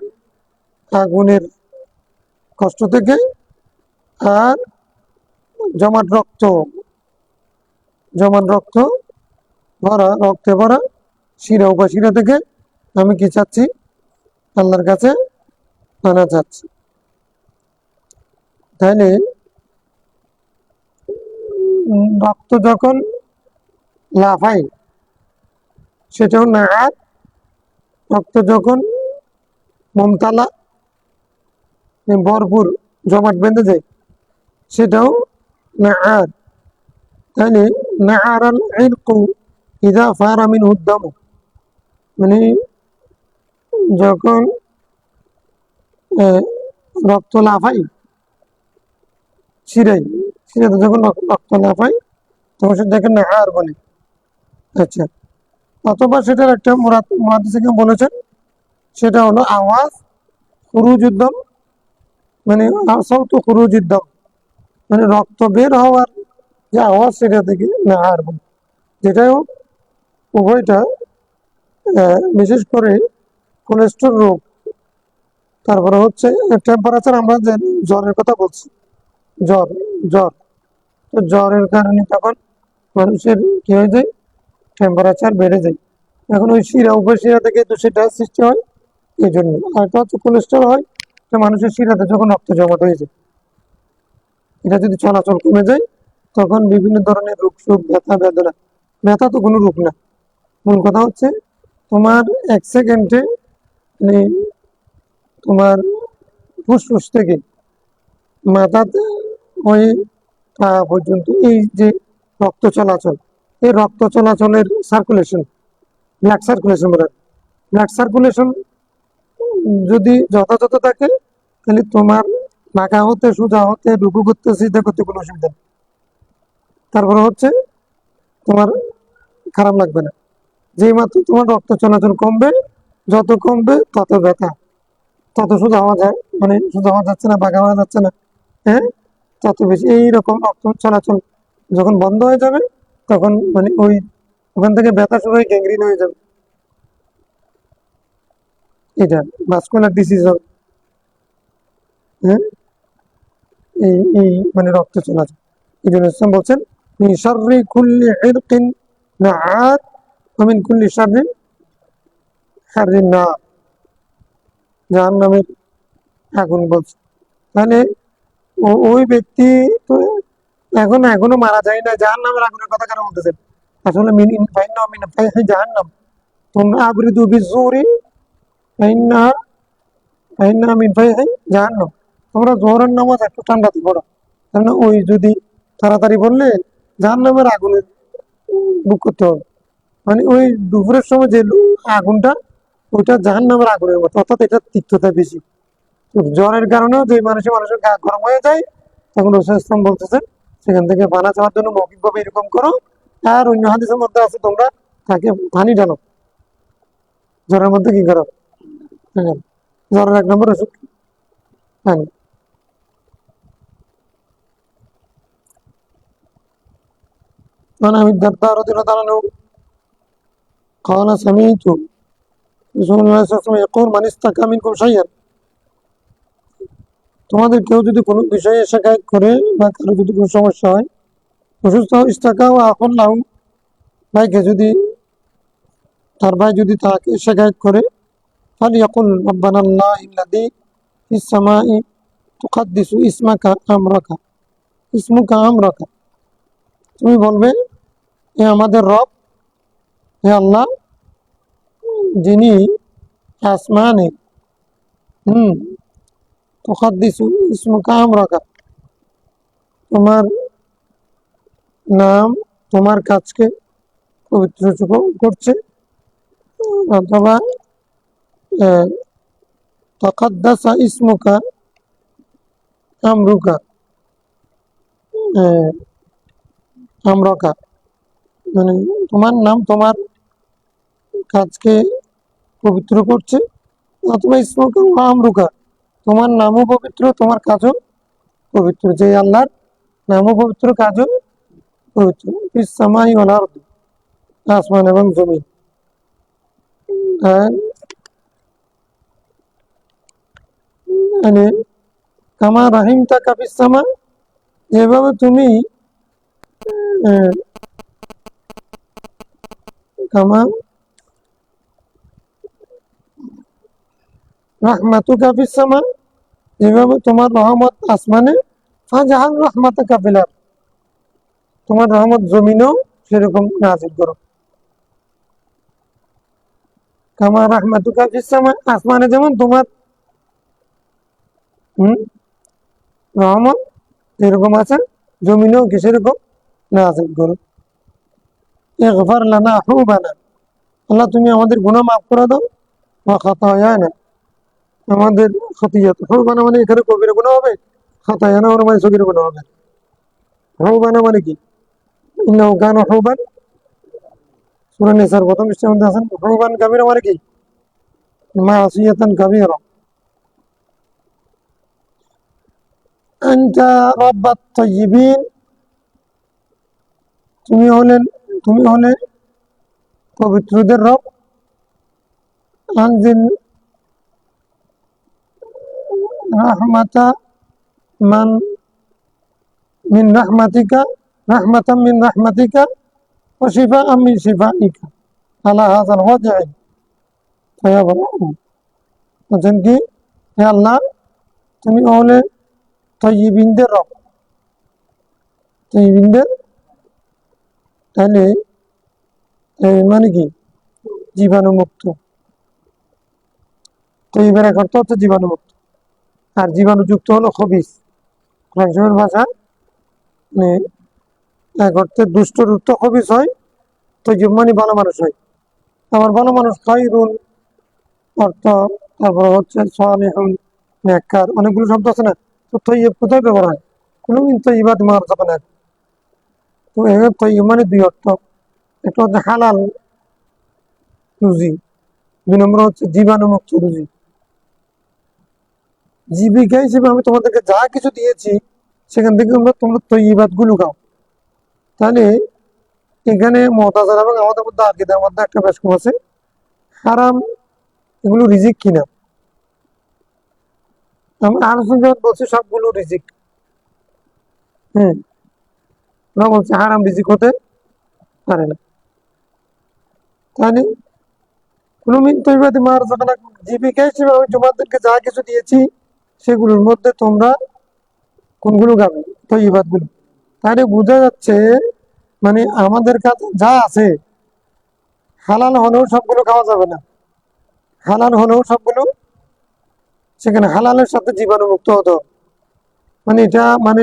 আগুনের কষ্ট থেকে, আর জমাট রক্ত, রক্তে ভরা শিরা উপাশিরা থেকে আমি কি চাচ্ছি? আল্লাহর কাছে আনা চাচ্ছি। তাহলে রক্ত যখন লাফায় সেটাও না, আর রক্ত যখন মমতালা ভরপুর জমাট বেঁধে যায় সেটাও না। আর তাহলে না আর ইদা ফারা মিনহু দাম, মানে যখন রক্ত লাফাই শিরাই, শিরাতে যখন রক্ত লাফাই তখন সেটাকে না আর বলে। আচ্ছা, অথবা সেটার একটা মুহাদ্দিস বলেছেন, সেটা হলো আওয়াজ খুরুজুদ্দম, মানে সাউতু খুরুজুদ্দম, মানে রক্ত বের হওয়ার যে আওয়াজ, সেটা থেকে না আর বলে। যেটাই হোক, উভয়টা বিশেষ করে কোলেস্ট্রল রোগ, তারপরে হচ্ছে টেম্পারেচার, আমরা যে জ্বরের কথা বলছি, জ্বর জ্বর তো জ্বরের কারণে তখন মানুষের কি হয়ে যায়, টেম্পারেচার বেড়ে যায়। এখন ওই শিরা উপশিরা থেকে তো সেটা সৃষ্টি হয়, এই জন্য। আর একটা হচ্ছে কোলেস্ট্রল হয়, মানুষের শিরাতে যখন রক্ত জমাট হয়ে যায়, এটা যদি চলাচল কমে যায় তখন বিভিন্ন ধরনের রোগ শোক, ব্যথা বেদনা। ব্যথা তো কোনো রোগ না, মূল কথা হচ্ছে তোমার 1 সেকেন্ডে মানে তোমার ফুসফুস থেকে মাথাতে ওই পা পর্যন্ত এই যে রক্ত চলাচল, এই রক্ত চলাচলের সার্কুলেশন, ব্লাড সার্কুলেশন বলে, ব্লাড সার্কুলেশন যদি যথাযথ থাকে তাহলে তোমার নাকা হতে, সোজা হতে, রুকু করতে, সিধা করতে কোনো অসুবিধা নেই। তারপরে হচ্ছে তোমার খারাপ লাগবে না। যেই মাত্র তোমার রক্ত চলাচল কমবে, যত কমবে তত ব্যথা, তত সোজা হওয়া যায়, মানে সোজা হওয়া যাচ্ছে না, বাঁকা হওয়া যাচ্ছে না, হ্যাঁ, তত বেশি এইরকম রক্ত চলাচল যখন বন্ধ হয়ে যাবে তখন মানে ওই ওখান থেকে ব্যথা শুরু হয়ে গ্যাংগ্রিন হয়ে যাবে, এটা ভাস্কুলার ডিসিজ হবে। হ্যাঁ, এই মানে রক্ত চলাচল। এই জন্য ইসলাম বলছেন মিন শাররি কুল্লি ইরকিন নাআত ওয়া মিন কুল্লি শাররি হাররিন নার, জাহান্নামের আগুন বলছে। তাহলে ওই ব্যক্তি তো এখনো মারা যায় না, জাহান্নামের আগুনের কথা কেন বলতেছেন? আসলে মিন ফাইন্না মিন ফাইহি জাহান্নাম তোমরা আবরিদু বিজুরি ফাইন্না ফাইন্না মিন ফাইহি জাহান্নাম, তোমরা জোহরের নামাজ একটু ঠান্ডাতে পড়ো, কারণ ওই যদি তাড়াতাড়ি বললে জাহান্নামের আগুনের বুক করতে হবে। মানে ওই দুপুরের সময় যে আগুনটা, ওইটা জাহান্নামের আগুনের মতো, অর্থাৎ এটা তিক্ততা বেশি। জ্বরের কারণেও যে মানুষের গা গরম হয়ে যায়, তখন রসুল ইসলাম বলতেছেন সেখান থেকে বানা চাওয়ার জন্য মৌখিকভাবে এরকম করো। আর অন্য হাদিসের মধ্যে আছে তোমরা তাকে পানি ঢালো। জ্বরের মধ্যে কি করো? জ্বরের 1 নম্বর ওষুধ পানি। عن أبي الدرداء رضي الله عنه قال سمعت رسول الله صلى الله عليه وسلم يقول من استكى منكم شيئا, তোমাদের কেউ যদি কোনো বিষয়ে শিকায়ত করে বা কারো যদি কোনো সমস্যা হয়, অসুস্থ ইস্তাকা ও আখন লাউ, ভাইকে যদি তার ভাই যদি তাকে শিকায়ত করে, ফালিয়াকুল রব্বানা আল্লাহিল্লাযী ফিস সামাই তুকাদ্দিসু ইসমুকা আমরাকা, তুমি বলবে এ আমাদের রব, হে আল্লাহ যিনি আসমানে, তুকাদ্দিসু ইসমুকা আমরাকা, তোমার নাম তোমার কাজকে পবিত্র করছে, অথবা তাকাদ্দাসা ইসমুকা আমরুকা, আমরকা মানে তোমার নাম তোমার কাজকে পবিত্র করছে, অথবা ইসমুকা আমরুকা, তোমার নামও পবিত্র, তোমার কাজও পবিত্র, যে আল্লাহর নামও পবিত্র, কাজও পবিত্র। ফিস সামাই ওয়াল আরদি, আসমান এবং জমিন। মানে কামা রাহিম তাকা ফিস সামা, যেভাবে তুমি কামা রাহমাতুকা ফিস সামা, যেভাবে তোমার রহমত আসমানে, ফাজআল রাহমাতাকা ফিল আরদ, তোমার রহমত জমিনেও সেরকম নাযিল করো। কামা রাহমাতুকা ফিস সামা, আসমানে যেমন তোমার রহমত যেরকম আছে, জমিনেও কি সেরকম নাযিল করো। ইগফার লানা হুবানা, আল্লাহ তুমি আমাদের গুনাহ মাফ করে দাও, ওয়া খাতায়ানা, আমাদের খতিয়াত। হুবানা মানে এখানে কবিরা গুনাহ হবে, খাতায়ানা মানে সগীরা গুনাহ হবে। হুবানা মানে কি? ইন্নাহু কানা হুবান, সূরা নিসার প্রথম পৃষ্ঠার মধ্যে আছেন। হুবান কাবীরা মানে কি? মাসিয়াতান কাবীরা। আনতা রাব্বাত তাইয়িবিন, তুমি হলে পবিত্রদের রব। আনজিল রাহমাতা মান মিন রাহমাতিকা, রাহমাতাম মিন রাহমাতিকা ওয়া শিফাআম মিন শিফাইকা আলা হাযাল ওয়াজ'i ফায়াবরাউ। বলছেন কি, হে আল্লাহ তুমি হলে তয়্যিবিনদের রব, তয়্যিবিনদের, তাহলে মানে কি জীবাণুমুক্ত, তয়্যিবের এক অর্থ হচ্ছে জীবাণুমুক্ত, আর জীবাণুযুক্ত হলো খবিস। কোরআন শরীফের ভাষা মানে এক অর্থে দুষ্ট রুক্ত খবিস হয়, তয়্যিব মানে ভালো মানুষ হয়। আবার ভালো মানুষ খায়রুন অর্থ, তারপর হচ্ছে সালিহুন, নেককার, অনেকগুলো শব্দ আছে না। তো তৈয়ব কোথায় ব্যবহার হয়? কোনো তৈবাদ মার যাবে না। তো এখানে তৈয়ব মানে দুই অর্থ, একটা হচ্ছে হালাল রুজি, দুই নম্বর হচ্ছে জীবাণুমুক্ত রুজি। জীবিকা হিসেবে আমি তোমাদেরকে যা কিছু দিয়েছি সেখান থেকে তোমরা তৈবাদ গুলো খাও। তাহলে এখানে মুতাজিলা এবং আমাদের মধ্যে আকীদার মধ্যে একটা বেশ কম আছে, হারাম এগুলো রিজিক কিনা। আমরা আহলে সুন্নাত বলছি সবগুলো রিজিক। হ্যাঁ, ওরা বলছে হারাম রিজিক হতে পারে না। তাহলে কুলু মিন তৈবাতি মা রাযাকনাকুম, জীবিকা হিসেবে আমি তোমাদেরকে যা কিছু দিয়েছি সেগুলোর মধ্যে তোমরা কোনগুলো খাবে? তৈবাত গুলো। তাহলে বোঝা যাচ্ছে মানে আমাদের কাছে যা আছে হালাল হলেও সবগুলো খাওয়া যাবে না, হালাল হলেও সবগুলো সেখানে হালালের সাথে জীবাণুমুক্ত হতো। মানে এটা মানে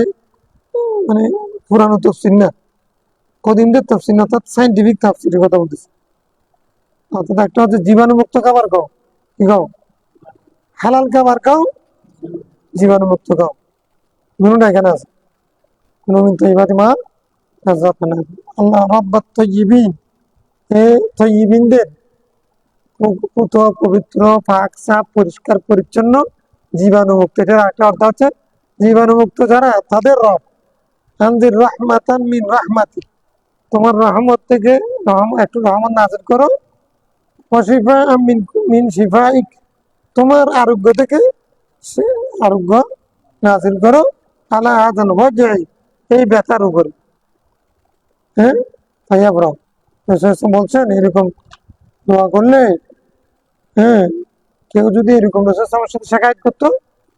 মানে পুরানো তফসির না, কদিনদের তফসির না, অর্থাৎ সাইন্টিফিক তফসিরের কথা বলতেছি। অর্থাৎ একটা হচ্ছে জীবাণুমুক্ত খাবার খাও, কি খাও? হালাল খাবার খাও, জীবাণুমুক্ত খাও, দুটোটা এখানে আছে। কোনো মিন তৈবাতি মা রাযাকনাকুম, আল্লাহ রাব্বাত তয়্যিবিন, এ তয়্যিবিনদের পুত পবিত্র পাক সাফ পরিষ্কার পরিচ্ছন্ন জীবাণুমুক্ত। এটার একটা অর্থ হচ্ছে জীবাণুমুক্ত যারা তাদের রব। আনজির রাহমাতান মিন রাহমাতি, তোমার রহমত থেকে একটু রহমত নাযিল করো। ওয়াশিফা মিন মিন শিফাইক, তোমার আরোগ্য থেকে সে আরোগ্য নাযিল করো। আলা আযাল ওয়াজই, এই ব্যথার উপরে। হ্যাঁ, ভাইয়া ব্রাও বলছেন এরকম দোয়া করলে, হ্যাঁ, কেউ যদি এরকম রসুলের সাথে সাক্ষাৎ করতো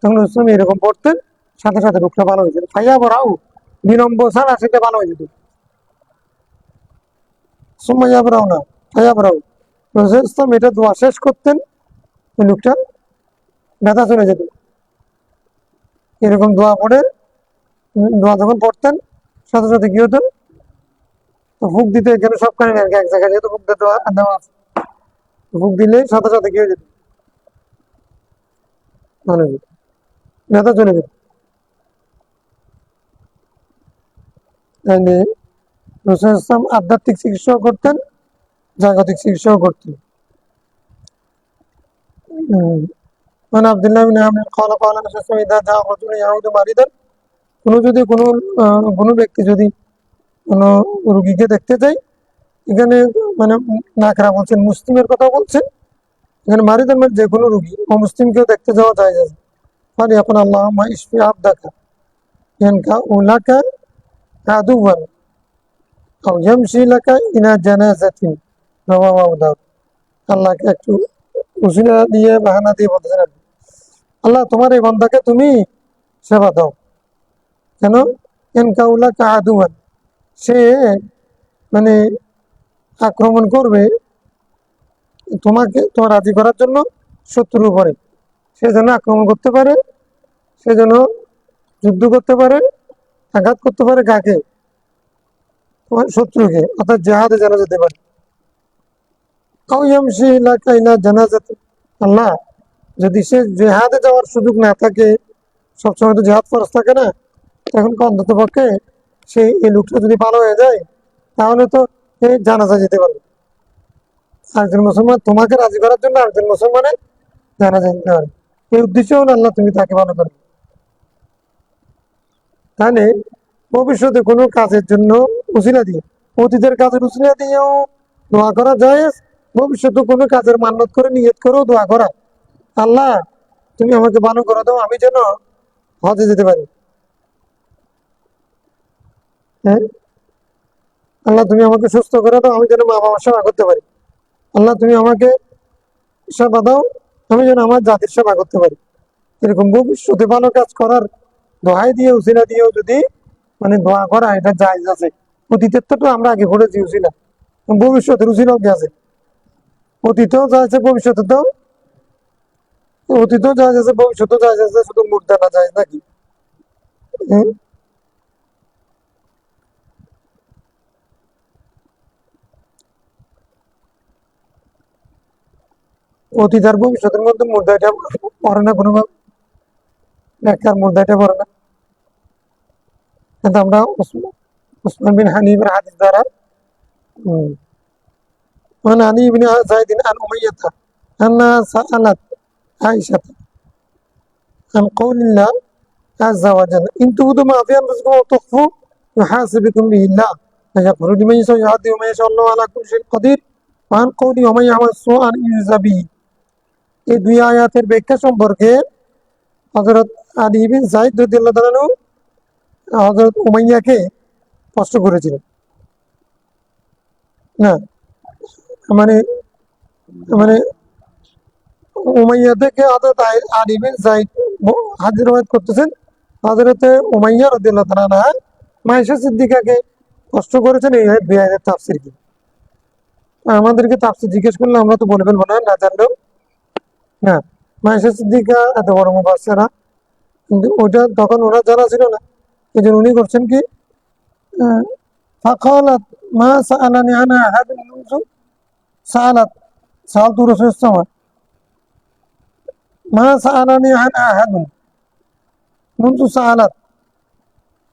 তখন রসুল এরকম পড়তেন, সাথে সাথে রোগটা ভালো হয়ে যেত। ফাইয়া বরাও, বিলম্ব ছাড়া সেটা ভালো হয়ে যেত। সুমাইয়া বরাও না, ফাইয়া বরাও, রসুল ইসলাম এটা দোয়া শেষ করতেন, ওই লোকটা ব্যথা চলে যেত। এরকম দোয়া পড়ে, দোয়া যখন পড়তেন সাথে সাথে কি হতো, তো ফুক দিতে এখানে সব কারণে আর কি এক জায়গায় যেহেতু ফুক দেওয়া দেওয়া আছে, ফুক দিলে সাথে সাথে কি হয়ে যেত, ভালো হয়ে যেত, ব্যথা চলে যেত। তাইলে রসুল ইসলাম আধ্যাত্মিক চিকিৎসাও করতেন, জাগতিক চিকিৎসাও করতেন। عن عبد الله بن عمرو قال قال النبي صلى الله عليه وسلم إذا جاء رجل يعود مريضا, কোনো ব্যক্তি যদি কোনো রোগীকে দেখতে যায়, এখানে মানে নাকরা বলছেন, মুসলিমের কথা বলছেন। এখানে মারিদের মধ্যে যে কোনো রোগী অমুসলিমকেও দেখতে যাওয়া যায়। মানে এখন আল্লাহ ইশফি আবদাকা ইয়ানকা উলাকা আদুওয়ান আও ইয়ামশি লাকা ইলা জানাজাতিন, রাওয়াহু আবু দাউদ। আল্লাহকে একটু উসিলা দিয়ে বাহানা দিয়ে বলতেছেন, আল্লাহ তোমার এই বান্দাকে তুমি সেবা দাও। কেন? এনকাউলা কাহাদুয়ান, সে মানে আক্রমণ করবে তোমাকে, তোমার রাজি করার জন্য শত্রুর উপরে। সে যেন আক্রমণ করতে পারে, সে যেন যুদ্ধ করতে পারে, আঘাত করতে পারে কাকে? তোমার শত্রুকে, অর্থাৎ জেহাদে যেন যেতে পারে। আল্লাহ যদি সে জেহাদে যাওয়ার সুযোগ না থাকে, সবসময় তো জেহাদ ফরজ থাকে না, এখন অন্তত পক্ষে সেই এই লোকটা যদি ভালো হয়ে যায় তাহলে তো এই জানাজা যেতে পারবে। একজন মুসলমান তোমাকে রাজি করার জন্য একজন মুসলমানের জানাজা যেতে পারে, এই উদ্দেশ্য হলো আল্লাহ তুমি তাকে ভালো করবে। তাহলে ভবিষ্যতে কোনো কাজের জন্য উসিলা দিয়ে, অতীতের কাজের উসিলা দিয়েও দোয়া করা যায়। ভবিষ্যতে কোনো কাজের মান্যত করে নিয়ত করেও দোয়া করা, আল্লাহ তুমি আমাকে ভালো করে দাও, আমি যেন হজে যেতে পারি। হ্যাঁ, আল্লাহ তুমি আমাকে সুস্থ করে দাও, আমি যেন মা বাবার সেবা করতে পারি। আল্লাহ তুমি আমাকে সেবা দাও, আমি যেন আমার জাতির সেবা করতে পারি। এরকম ভবিষ্যতে ভালো কাজ করার দোহাই দিয়ে উসিলা দিয়েও যদি মানে দোয়া করা, এটা জায়েজ আছে। অতীতের তো আমরা আগে পড়েছি উসিলা, ভবিষ্যতের উসিলাও কি আছে? অতীতেও যা আছে ভবিষ্যতেও, অতীতেও যা আছে ভবিষ্যতেও যা আছে, শুধু মুর্দা না যায় নাকি? হম? অতীত আর ভবিষ্যতের মধ্যে মুর্দাটা পড়ে না কোনো ব্যাখ্যার, মুর্দাটা পড়ে না। কিন্তু আমরা উসমান বিন হানিফের হাদিস দ্বারা وعن علي بن زيد عن أمية أنها سألت عائشة عن قول الله عز وجل إن تبدوا ما في أنفسكم أو تخفوا يحاسبكم به الله فيغفر لمن يشاء ويعذب من يشاء الله على كل شيء قدير وعن قوله ومن يعمل سوءا يجزى به। এই দুই আয়াতের ব্যাখ্যা সম্পর্কে হযরত আলী বিন যায়েদ রাদিয়াল্লাহু তাআলা আনহু হযরত উমাইয়াকে প্রশ্ন করেছিলেন। না মানে মানে উমাইয়া থেকে হযরত আলী বিন যায়েদ হাদিস রওয়ায়াত করতেছেন, হযরতে উমাইয়া রাদিয়াল্লাহু তাআলা আনহা মায়েশা সিদ্দিকাকে প্রশ্ন করেছেন এই দুই আয়াতের তাফসীর কি। আমাদেরকে তাফসীর জিজ্ঞেস করলে আমরা তো বলে ফেলবো না জানলেও। না, মায়েশা সিদ্দিকা এত বড় মুফাসসিরা, কিন্তু ওটা তখন ওনার জানা ছিল না। এই জন্য উনি করছেন কি, ফাকালাত মা সাআলানি আনা আহাদ মুনযু সাআলাত সাআলতু রাসূলুল্লাহ সাল্লাল্লাহু আলাইহি ওয়াসাল্লাম মা সাআলানি আনা আহাদ মুনযু সাআলাত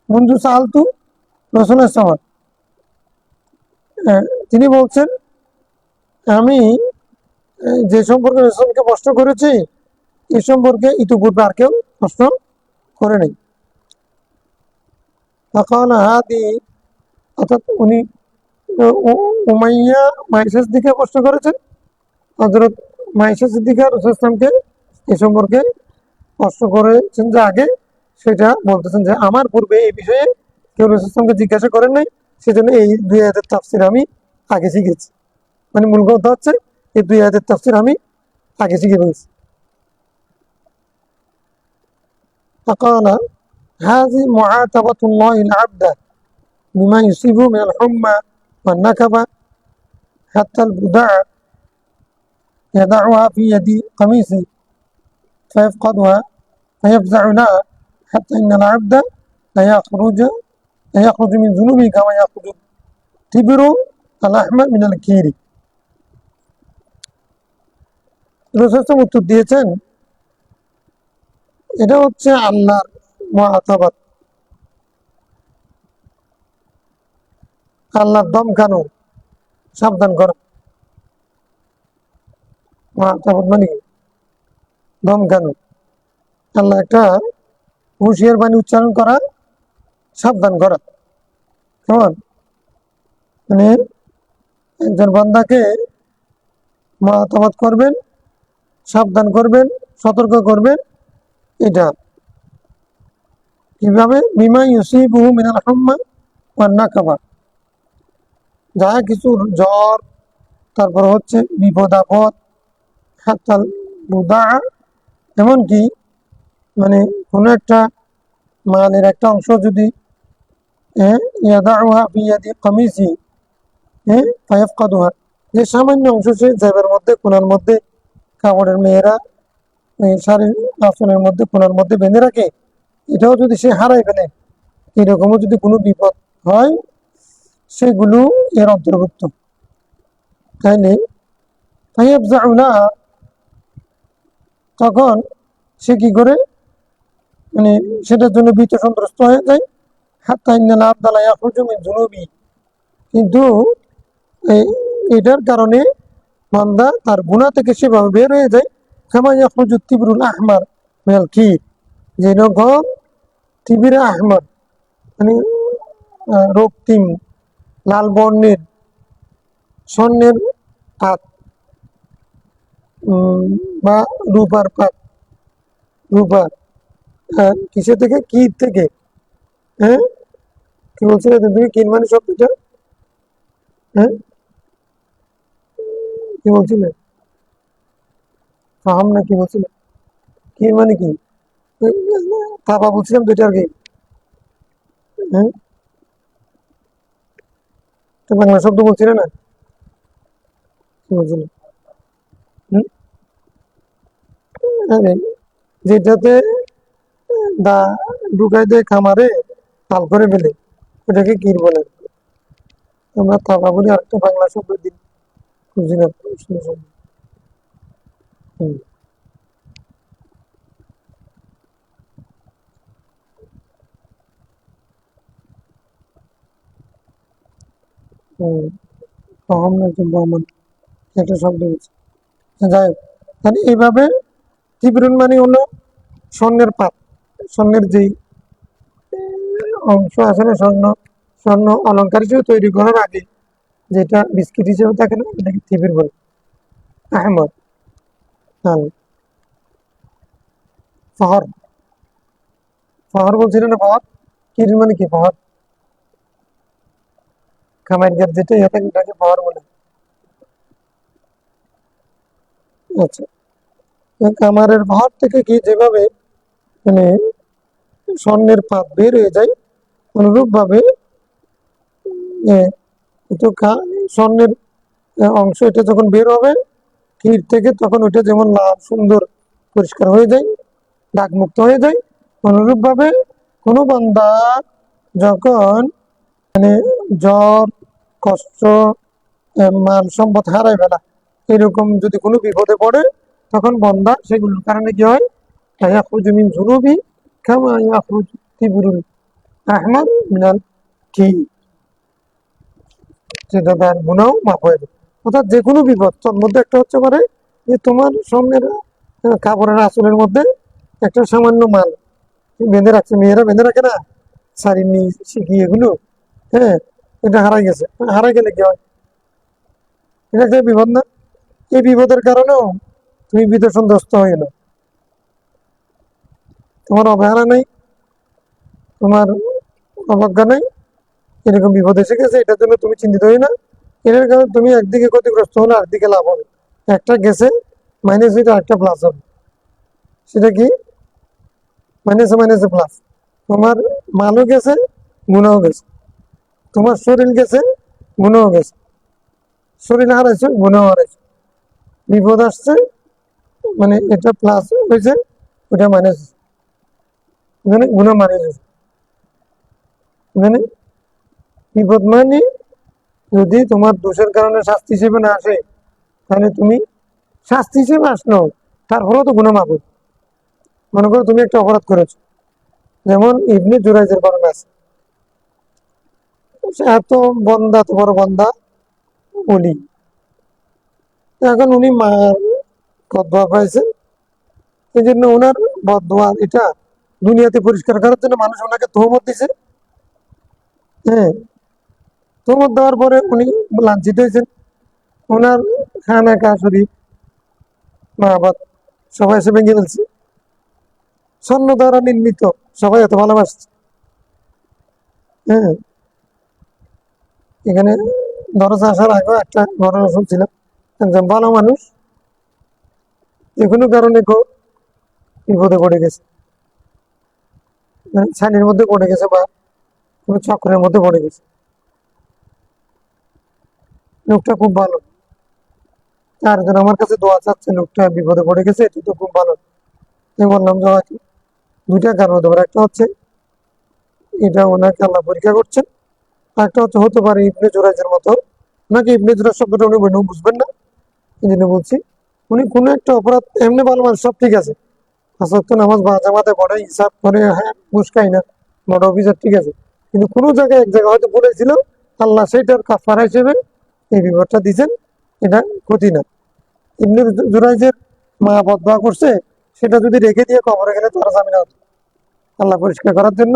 মুনযু সাআলতু রাসূলুল্লাহ সাল্লাল্লাহু আলাইহি ওয়াসাল্লাম। তিনি বলছেন আমি যে সম্পর্কে রাসূলকে প্রশ্ন করেছি এই সম্পর্কে ইতিপূর্বে আর কেউ প্রশ্ন করে নাই। ফাকালা হাদি, অর্থাৎ উনি উমাইয়া মায়েশা সিদ্দিকা প্রশ্ন করেছেন, হযরত মায়েশা সিদ্দিকা রাসূলুল্লাহ সাল্লাল্লাহু আলাইহি ওয়াসাল্লামকে এই সম্পর্কে প্রশ্ন করেছেন যে আগে, সেটা বলতেছেন যে আমার পূর্বে এই বিষয়ে কেউ রাসূলুল্লাহ সাল্লাল্লাহু আলাইহি ওয়াসাল্লামকে জিজ্ঞাসা করেন নাই, সেজন্য এই দুই আয়াতের তাফসীর আমি আগে শিখেছি। মানে মূল কথা হচ্ছে এই দুই আয়াতের তাফসীর আমি আগে শিখে ফেলেছি। فقال هذه معاتبة الله العبد بما يصيبه من الحمى والنكبة حتى البدع يضعها في يد قميصه فيفقدها فيفزع لها حتى إن العبد لا يخرج من ذنوبه كما يخرج التبر الأحمر من الكير। রাসূল উত্তর দিয়েছেন এটা হচ্ছে আল্লাহর মুআতাবাত, আল্লাহর দমকানো, সাবধান করা। মুআতাবাত মানে দমকানো, আল্লাহ একটা হুঁশিয়ার বাণী উচ্চারণ করা, সাবধান করা। কেমন মানে একজন বান্দাকে মুআতাবাত করবেন, সাবধান করবেন, সতর্ক করবেন। এটা কিভাবে? বিমা ইউসিবুহু মিনাল হুম্মা ওয়ান নাকাবা, যা কিছু জ্বর, তারপর হচ্ছে বিপদ আপদ, হাত্তাল বুদা, এমনকি মানে কোনো একটা মালের একটা অংশ যদি ইয়াদাউহা ফি ইয়াদি কামিসি ফায়াফকাদুহা, যে সামান্য অংশ সে জেবের মধ্যে, কোনার মধ্যে, কাপড়ের মেয়েরা শাড়ির আসনের মধ্যে কোনার মধ্যে বেঁধে রাখে, এটাও যদি সে হারাই ফেলে, এরকমও যদি কোনো বিপদ হয়, সেগুলো এর অন্তর্ভুক্ত। তাইলে তখন সে কি করে, মানে সেটার জন্য ভীত সন্ত্রস্ত হয়ে যায়। হাত্তা ইন্নাল আবদা লা ইয়াখরুজু মিন যুনুবি, কিন্তু এটার কারণে বান্দা তার গুনাহ থেকে সেভাবে বের হয়ে যায়। কামা ইয়াখরুজু তিবরুল আহমার মিনাল কির, যেরকম তিবিরে আহমদ মানে রক্তিম লাল বর্ণের স্বর্ণের পাত বা রূপার পাত, রূপার কিসে থেকে, কির থেকে। হ্যাঁ, কি বলছিলে তুমি? কির মানে শব্দটা, হ্যাঁ কি বলছিলে? ফাহাম না কি বলছিল? কি মানে কি? তারপর বলছিলাম দুইটা আর কি। হ্যাঁ, তো বাংলা শব্দ বলছিলে না, কি বলছিলে? হুম? আরে, যেটাতে দা ঢুকাই দেয় খামারে, তাল করে ফেলে, ওটাকে কি বলে? আমরা থাবা বলি, আরেকটা বাংলা শব্দ দিন, খুঁজি না শব্দ। হুম, হুম, ফাহাম না কি বহমান, একটা শব্দ বলছে। যাই হোক, তাহলে এইভাবে ত্রিপুরণ মানে হলো স্বর্ণের পাত, স্বর্ণের যেই অংশ আছে না, স্বর্ণ, স্বর্ণ অলংকার হিসেবে তৈরি করার আগে যেটা বিস্কিট হিসেবে থাকে না, এটাকে ত্রিপুর বলে। আহমদ, হ্যাঁ, ফহর, ফহর বলছিলেন না, ফহর কির মানে কি? ফহর খামার গাছ যেটা ইয়ে থাকে ওটাকে ফহর বলে। আচ্ছা, তো কামারের ঘর থেকে কি যেভাবে মানে স্বর্ণের পাত বের হয়ে যায়, অনুরূপ ভাবে একটু স্বর্ণের অংশ এটা যখন বের হবে ক্ষীর থেকে, তখন ওইটা যেমন লাল সুন্দর পরিষ্কার হয়ে যায়, দাগ মুক্ত হয়ে যায়, অনুরূপ ভাবে কোনো বান্দা যখন মানে জ্বর, কষ্ট, মাল সম্পদ হারায় ফেলা, এরকম যদি কোনো বিপদে পড়ে, তখন বন্দা সেগুলোর কারণে কি হয়, ইয়াখরুজু মিন যুনুবি কামা ইয়াখরুজু তিবরুল আহমার মিনাল কি, সেটা তার গুনাহ মাফ হয়ে যায়। অর্থাৎ যে কোনো বিপদ, তার মধ্যে একটা হচ্ছে পারে যে তোমার সামনের কাপড়ের আঁচলের মধ্যে একটা সামান্য মাল বেঁধে রাখছে, মেয়েরা বেঁধে রাখে না, শাড়ি শিখি এগুলো, হ্যাঁ, এটা হারাই গেছে, হারাই গেলে কি হয়? এটা একটা বিপদ না? এই বিপদের কারণেও তুমি বিদেশনগ্রস্ত হয়ে না, তোমার অবহেলা নেই, তোমার অবজ্ঞা নেই, এরকম বিপদ এসে গেছে, এটার জন্য তুমি চিন্তিত হই না। এটার কারণে তুমি একদিকে ক্ষতিগ্রস্ত হলে আরেকদিকে লাভ হবে, একটা গেছে মাইনাস হইতে আরেকটা প্লাস হবে। সেটা কি? মাইনাসে মাইনাসে প্লাস। তোমার মালও গেছে, গুণও গেছে, তোমার শরীর গেছে, গুণও গেছে, শরীর হারাইছে, গুণও হারাইছে, বিপদ আসছে, মানে এটা প্লাস হয়েছে, ওটা মাইনাস, এখানে গুণ মাইনাস হয়েছে। এখানে বিপদ মানে যদি তোমার দোষের কারণে শাস্তি হিসেবে না আসে, তাহলে তুমি শাস্তি হিসেবে আসলো, তারপরেও তো গুণা মাফ হবে। মনে করো তুমি একটা অপরাধ করেছো, যেমন ইবনে জুরাইজের বর্ণনা আছে, সে এত বন্দা, এত বড় বন্দা বলি, এখন উনি মার বদয়া পাইছেন, এই জন্য ওনার বদয়া এটা দুনিয়াতে পরিষ্কার করার জন্য মানুষ ওনাকে তহমত দিছে। হ্যাঁ, তহমত দেওয়ার পরে উনি লাঞ্ছিত হয়েছেন, ওনার খানাকা শরীফ, মাহবাদ সবাই এসে ভেঙে ফেলছে, স্বর্ণ দ্বারা নির্মিত, সবাই এত ভালোবাসছে। হ্যাঁ, এখানে দরজা আসার আগে একটা ঘটনা শুনছিলাম, একজন ভালো মানুষ যে কোনো কারণে বিপদে পড়ে গেছে, ছানির মধ্যে পড়ে গেছে বা কোনো চক্রের মধ্যে পড়ে গেছে, লোকটা খুব ভালো, চারজন আমার কাছে দোয়া চাচ্ছে, লোকটা বিপদে পড়ে গেছে, এটা তো খুব ভালো। আমি বললাম যে হয়তো দুইটা কারণ হতে পারে, একটা হচ্ছে এটা ওনাকে আল্লাহ পরীক্ষা করছেন, আর একটা হচ্ছে হতে পারে ইবনে জুরাইজের মতো, নাকি ইবনে জুরাইজ শব্দটা উনি বুঝবেন না, এই জন্য বলছি উনি কোনো একটা অপরাধ, এমনি ভালো মানুষ, সব ঠিক আছে, আসক্ত নামাজ বা জামাতে পড়ে, হিসাব করে, হ্যাঁ ঘুষ খাই না, বড় অফিসার, ঠিক আছে, কিন্তু কোনো জায়গায় এক জায়গায় হয়তো বলেছিল, আল্লাহ সেটার কাফারা হিসেবে এই বিপদটা দিচ্ছেন, এটা ক্ষতি না। ইবনে জুরাইজের মা বদয়া করছে, সেটা যদি রেখে দিয়ে কবরে গেলে তারা জামিনা হতো, আল্লাহ পরিষ্কার করার জন্য।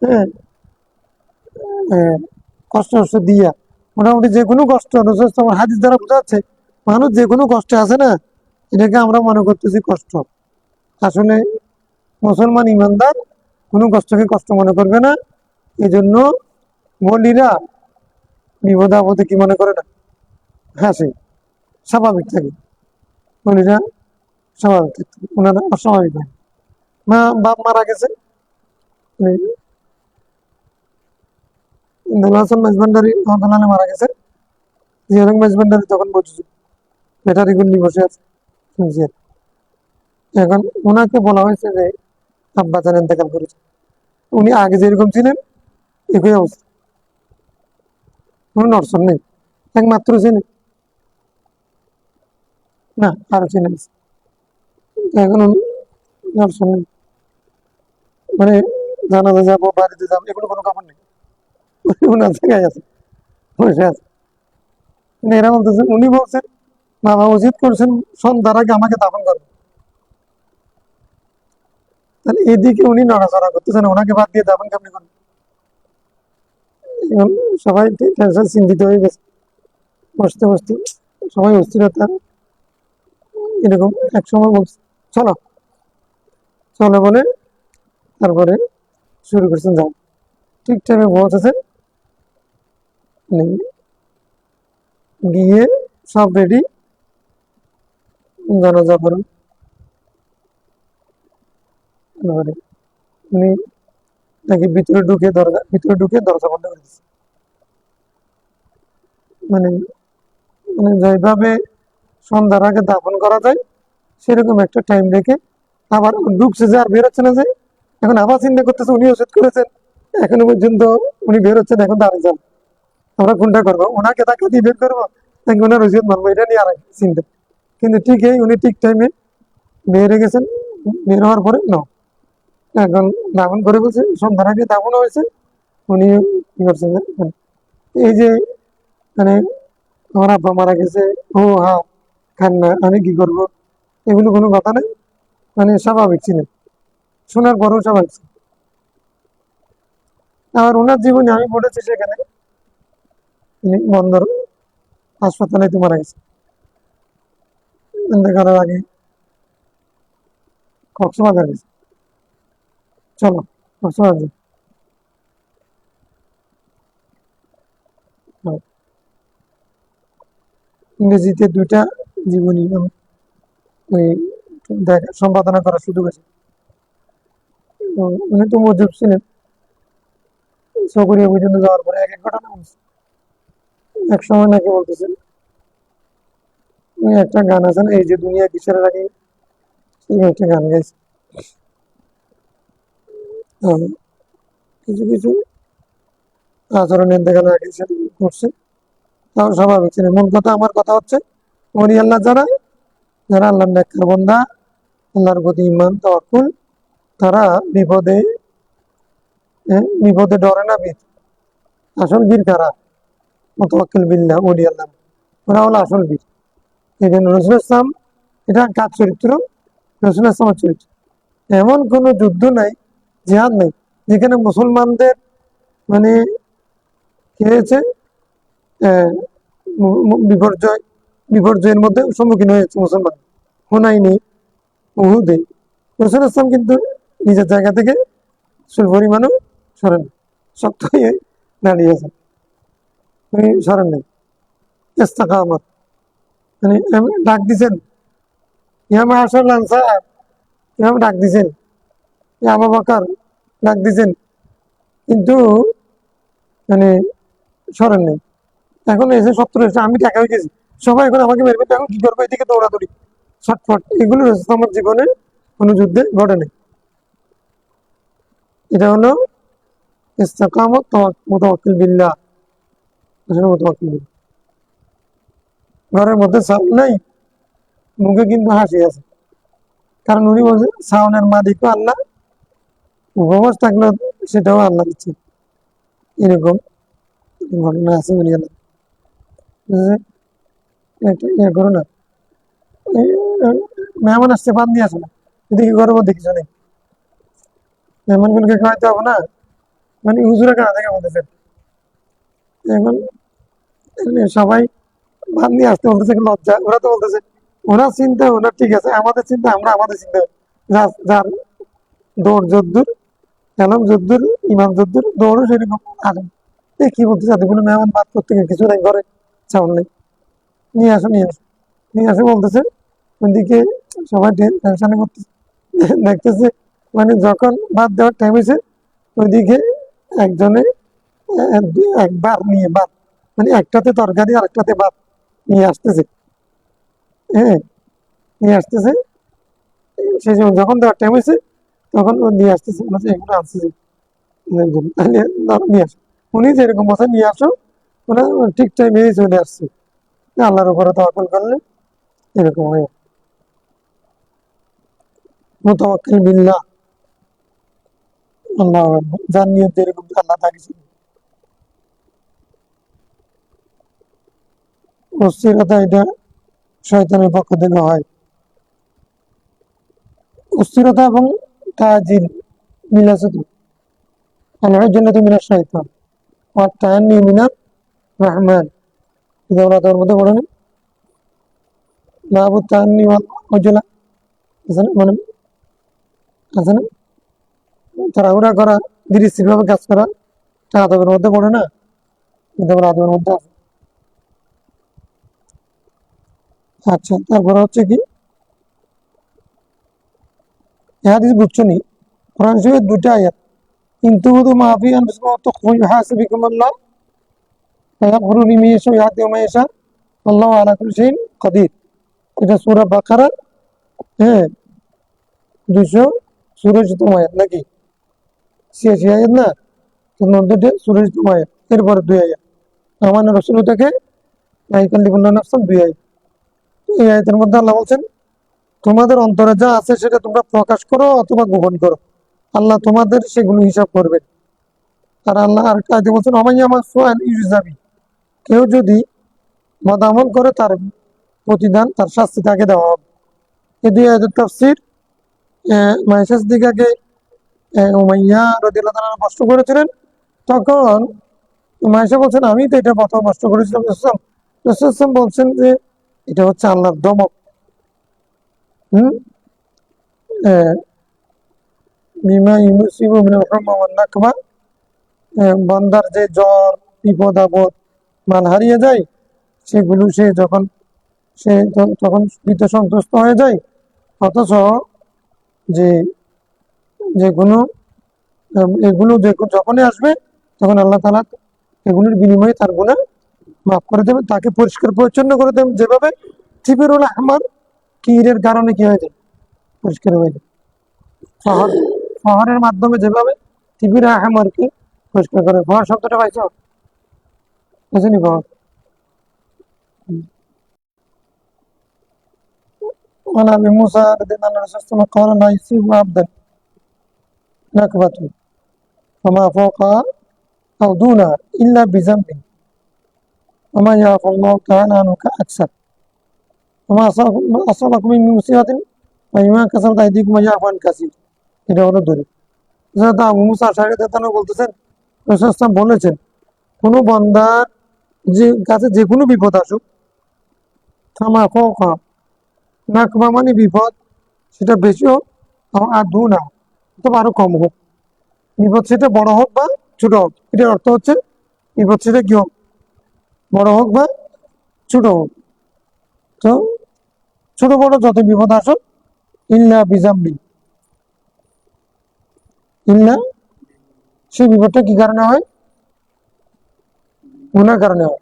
হ্যাঁ, হ্যাঁ, কষ্ট কষ্ট দিয়া মোটামুটি যে কোনো কষ্ট, আমার হাদিস দ্বারা বোঝা যাচ্ছে মানুষ যে কোনো কষ্টে আছে না, এটাকে আমরা মনে করতেছি কষ্ট, আসলে মুসলমান ইমানদার কোনো কষ্টকে কষ্ট মনে করবে না। এই জন্য বলিরা বিপদ আপদে কি মনে করে না, হাসে, স্বাভাবিক থাকে বলিরা, স্বাভাবিক ক্ষেত্রে, ওনারা অস্বাভাবিক হয়। বাপ মারা গেছে, ইন্দুল হাসান মেজবান্ডারি রহমতুল্লাহ মারা গেছে, জিয়ারং মেজবান্ডারি তখন বলছে ব্যাটারি গুন্ডি বসে আছে শুনছি আর। এখন ওনাকে বলা হয়েছে যে আব্বাজান ইন্তেকাল করেছে, উনি আগে যেরকম ছিলেন একই অবস্থা, কোনো নড়চড় নেই, একমাত্র ছিলেন না, আরো ছিলেন, এখন উনি নড়চড় নেই, মানে জানাজা যাবো, বাড়িতে যাবো, এগুলো কোনো খবর নেই, ওনার জায়গায় আছে, বসে আছে। মানে এরা বলতেছেন, উনি বলছেন বাবা উচিত করছেন সন্ধ্যার আগে আমাকে দাফন করবেন, তাহলে এদিকে উনি নড়াচড়া করতেছেন, ওনাকে বাদ দিয়ে দাফন কেমনি করবেন? এখন সবাই টেনশন, চিন্তিত হয়ে গেছে, বসতে বসতে সবাই অস্থিরতা, এরকম এক সময় বলছে চলো চলো বলে তারপরে শুরু করছেন যাও, ঠিক টাইমে পৌঁছেছেন, গিয়ে সব রেডি, জানাজা পড়েন, উনি নাকি ভিতরে ঢুকে দরজা বন্ধ করে দিচ্ছে, মানে মানে যেভাবে সন্ধ্যার আগে দাফন করা যায় সেরকম একটা টাইম রেখে আবার ঢুকছে যে আর বেরোচ্ছে না, যে এখন আবার চিন্তা করতেছে উনি ওষুধ করেছেন, এখনো পর্যন্ত উনি বেরোচ্ছেন, এখন দাঁড়িয়ে যান, আমরা কোনটা করবো, ওনাকে টাকা দিয়ে বের করবো নাকি ওনার ওষুধ মারবো, এটা নিয়ে আর চিন্তা। কিন্তু ঠিকই উনি ঠিক টাইমে বেরিয়ে গেছেন, বের হওয়ার পরে এখন দাফন করে বলছে সন্ধ্যার আগে দাফন হয়েছে, উনি কি করছেন এই যে মানে আমার আব্বা মারা গেছে, ও হ্যাঁ খান না, আমি কি করব, এগুলো কোনো কথা নেই, মানে স্বাভাবিক ছিলেন, শোনার পরেও স্বাভাবিক ছিল। আর ওনার জীবনে আমি পড়েছি সেখানে উনি বন্দর হাসপাতালে তো মারা গেছে, করার আগে কক্সবাজার গেছে, চলো কক্সবাজার, ইংরেজিতে 2টা জীবনী ওই সম্পাদনা করার সুযোগ আছে। উনি তো মজুব ছিলেন, চকরিয়া পর্যন্ত যাওয়ার পরে এক এক ঘটনা বলছে। এক সময় নাকি বলতেছেন ওই একটা গান আছে না, এই যে দুনিয়া কিসের আগে, একটা গান গাইছে, কিছু কিছু আচরণের দেখা লাগে সেটা করছে, তাও স্বাভাবিক ছিলেন। মূল কথা, আমার কথা হচ্ছে ওলি আল্লাহ যারা, যারা আল্লাহর নেককার বান্দা, আল্লাহর প্রতি ঈমান তাওয়াক্কুল, তারা বিপদে ডরে না বীর, আসল বীর কারা, মুতাওয়াক্কিল বিল্লাহ, ওলি আল্লাহ, ওরা হলো আসল বীর। এই জন্য রসুল ইসলাম, এটা কার চরিত্র, রসুল ইসলামের চরিত্র, এমন কোনো যুদ্ধ নাই, জিহাদ নাই যেখানে মুসলমানদের মানে কি হয়েছে, বিপর্যয়ের মধ্যে সম্মুখীন হয়েছে মুসলমান, হুনাইনি, উহুদে, রসুল ইসলাম কিন্তু নিজের জায়গা থেকে পরিমাণও সরেন, শক্ত হয়ে দাঁড়িয়েছেন, উনি সরেন নাই, ইস্তেকামত, মানে ডাক দিছেন ইয়া মাশাআল আনসার, ইমাম ডাক দিছেন, ইয়া আবু বকর ডাক দিছেন, কিন্তু মানে সরেন নেই। এখন এসে 70 এসে আমি টাকা হয়ে গেছি, সবাই এখন আমাকে মেরবে, এখন কি করবো, এদিকে দৌড়াদৌড়ি, ছটফট, এগুলো আমার জীবনে কোনো যুদ্ধে ঘটে নেই। এটা হলো ইস্তেকামত, মুতাওয়াক্কিল বিল্লাহ, আসলে মুতাওয়াক্কিল বিল্লাহ। ঘরের মধ্যে চাউল নাই, মুখে কিন্তু হাসি আছে, কারণ উনি বলছেন চাউলের মালিকও আল্লাহ, উপবাস থাকলেও সেটাও আল্লাহ দিচ্ছে, এরকম ঘটনা আছে উনি আল্লাহ, ইয়ে করো না, মেহমান আসছে পান দিয়ে আসো না, এদিকে গরম দেখিস নেই, মেহমানগুলোকে খাওয়াইতে হবে না, মানে হুজুরা কানা থেকে বলতেছেন, এখন সবাই পান দিয়ে আসতে বলতেছে, লজ্জা, ওরা তো বলতেছে ওরা চিন্তা, ওরা ঠিক আছে, আমাদের চিন্তা আমরা আমাদের চিন্তা, যার দৌড় যদ্দুর, এলম যদ্দুর, ইমাম যদ্দুর, দৌড়ও সেরকম আলম, এই কি বলতেছে, এতগুলো মেহমান বাদ করতে গিয়ে কিছু নাই, ঘরে চাউল নেই, নিয়ে আসো নিয়ে আসো, নিয়ে আসো বলতেছে, ওইদিকে সবাই টেনশনে করতেছে, দেখতেছে মানে যখন ভাত দেওয়ার টাইম হয়েছে ওইদিকে একজনে একবার নিয়ে ভাত মানে একটাতে তরকারি আর একটাতে ভাত নিয়ে আসতেছে। হ্যাঁ, নিয়ে আসতেছে, সে যখন দেওয়ার টাইম হয়েছে তখন ও নিয়ে আসতেছে, বলছে এগুলো আসতেছে তাহলে ধরো নিয়ে আসো। উনি যেরকম বছর নিয়ে আসো ওরা ঠিক টাইমে চলে আসছে। আল্লাহর উপরে তাওয়াক্কুল করলে এরকম হয়। মুতাওয়াক্কিল বিল্লাহ, আল্লাহ যার নিয়ত যেরকম আল্লাহ তাকে অস্থিরতা এটা শয়তানের পক্ষ থেকে হয়। অস্থিরতা এবং তাজিল মিল আছে তো, আল-উজলাতু মিনাশ শাইতান ওয়া তাআন্নি মিনার রহমান, এটা ওরা তোর মধ্যে পড়ে না? বাবু তাআন্নি ওয়াল উজলা আছে না, মানে আছে না, তাড়াহুড়া করা, ধীরে স্থির ভাবে কাজ করা, এটা আদবের মধ্যে পড়ে না? এটা আবার আদবের মধ্যে আছে। আচ্ছা, তারপরে হচ্ছে কি হাদিস বুঝছো নি? কোরআন শরীফের দুটো আয়াত, কিন্তু মাফি আনফুসিকুম ওয়া তাখফু ইউহাসিবুকুম আল্লাহ ফায়াগফিরু লিমান ইয়াশা ওয়া ইয়াহদি মান ইয়াশা আল্লাহু আলা কুল্লি শাইইন কাদির। এটা সূরা বাকারা, হ্যাঁ, 266 আয়াত নাকি 86 আয়াত না, তার মধ্যে 86 আয়াত, এরপরে 2 আয়াত আমার রাসূল থেকে লা ইয়াকাল্লিফুল্লাহু নাফসান 2 আয়াত। এই আয়াতের মধ্যে আল্লাহ বলছেন তোমাদের অন্তরে যা আছে সেটা তোমরা প্রকাশ করো অথবা গোপন করো, আল্লাহ তোমাদের সেগুলো হিসাব করবেন। আর আল্লাহ আর কাজে বলছেন অমাইয়া আমার সোয়ান ইউজাবি, কেউ যদি বদামল করে তার প্রতিদান তার শাস্তি তাকে দেওয়া হবে। এই দুই আয়াতের তাফসীর মাইশাস দিগাকে উমাইয়া রাদিয়াল্লাহু তাআলা প্রশ্ন করেছিলেন, তখন মাইশা বলছেন আমি তো এটা প্রথম প্রশ্ন করেছিলাম রাসূল। রাসূল বলছেন যে এটা হচ্ছে আল্লাহর দমক। হুম, বিমা ইউসিবু মিনাল হুম্মা ওয়ান নাকবা, বান্দার যে জ্বর, বিপদ আপদ, মাল হারিয়ে যায়, সেগুলো সে যখন তখন ভীত সন্ত্রস্ত হয়ে যায়, অথচ যে যেগুলো এগুলো যখনই আসবে তখন আল্লাহ তাআলা এগুলোর বিনিময়ে তার গুনাহ মাফ করে দেবে, তাকে পরিষ্কার পরিচ্ছন্ন করে দেবে, যেভাবে তিবিরুল আহমার কিরের কারণে কি হয়ে যায়, পরিষ্কার হয়ে যায়। শহর শহরের মাধ্যমে যেভাবে তিবির আহমারকে পরিষ্কার করে, ফহর শব্দটা পাইছ, বুঝিনি ফহর? وعن ابي موسى رضي الله عنه الرسول صلى الله عليه وسلم قال لا يصيب عبدا نكبة فما فوقها او دونها الا بذنب وما يعفو الله تعالى عنه كأكثر وما أصابكم من مصيبة فبما كسبت أيديكم ويعفو عن كثير। এটা হলো দলিল। আবু মুসা আশআরী রাদিয়াল্লাহু আনহু বলতেছেন রাসূল সাল্লাল্লাহু আলাইহি ওয়াসাল্লাম বলেছেন কোনো বান্দার যে কাছে যে কোনো বিপদ আসুক, ফামা ফাওকা, নাকবা মানে বিপদ, সেটা বেশি হোক, আর দু না অথবা আরো কম হোক, বিপদ সেটা বড় হোক বা ছোট হোক, এটার অর্থ হচ্ছে বিপদ সেটা কি হোক, বড় হোক বা ছোট হোক। তো ছোট বড় যত বিপদ আসুক, ইল্লা বিজাম্বি, ইল্লা সেই বিপদটা কি কারণে হয়, গুনার কারণে হয়।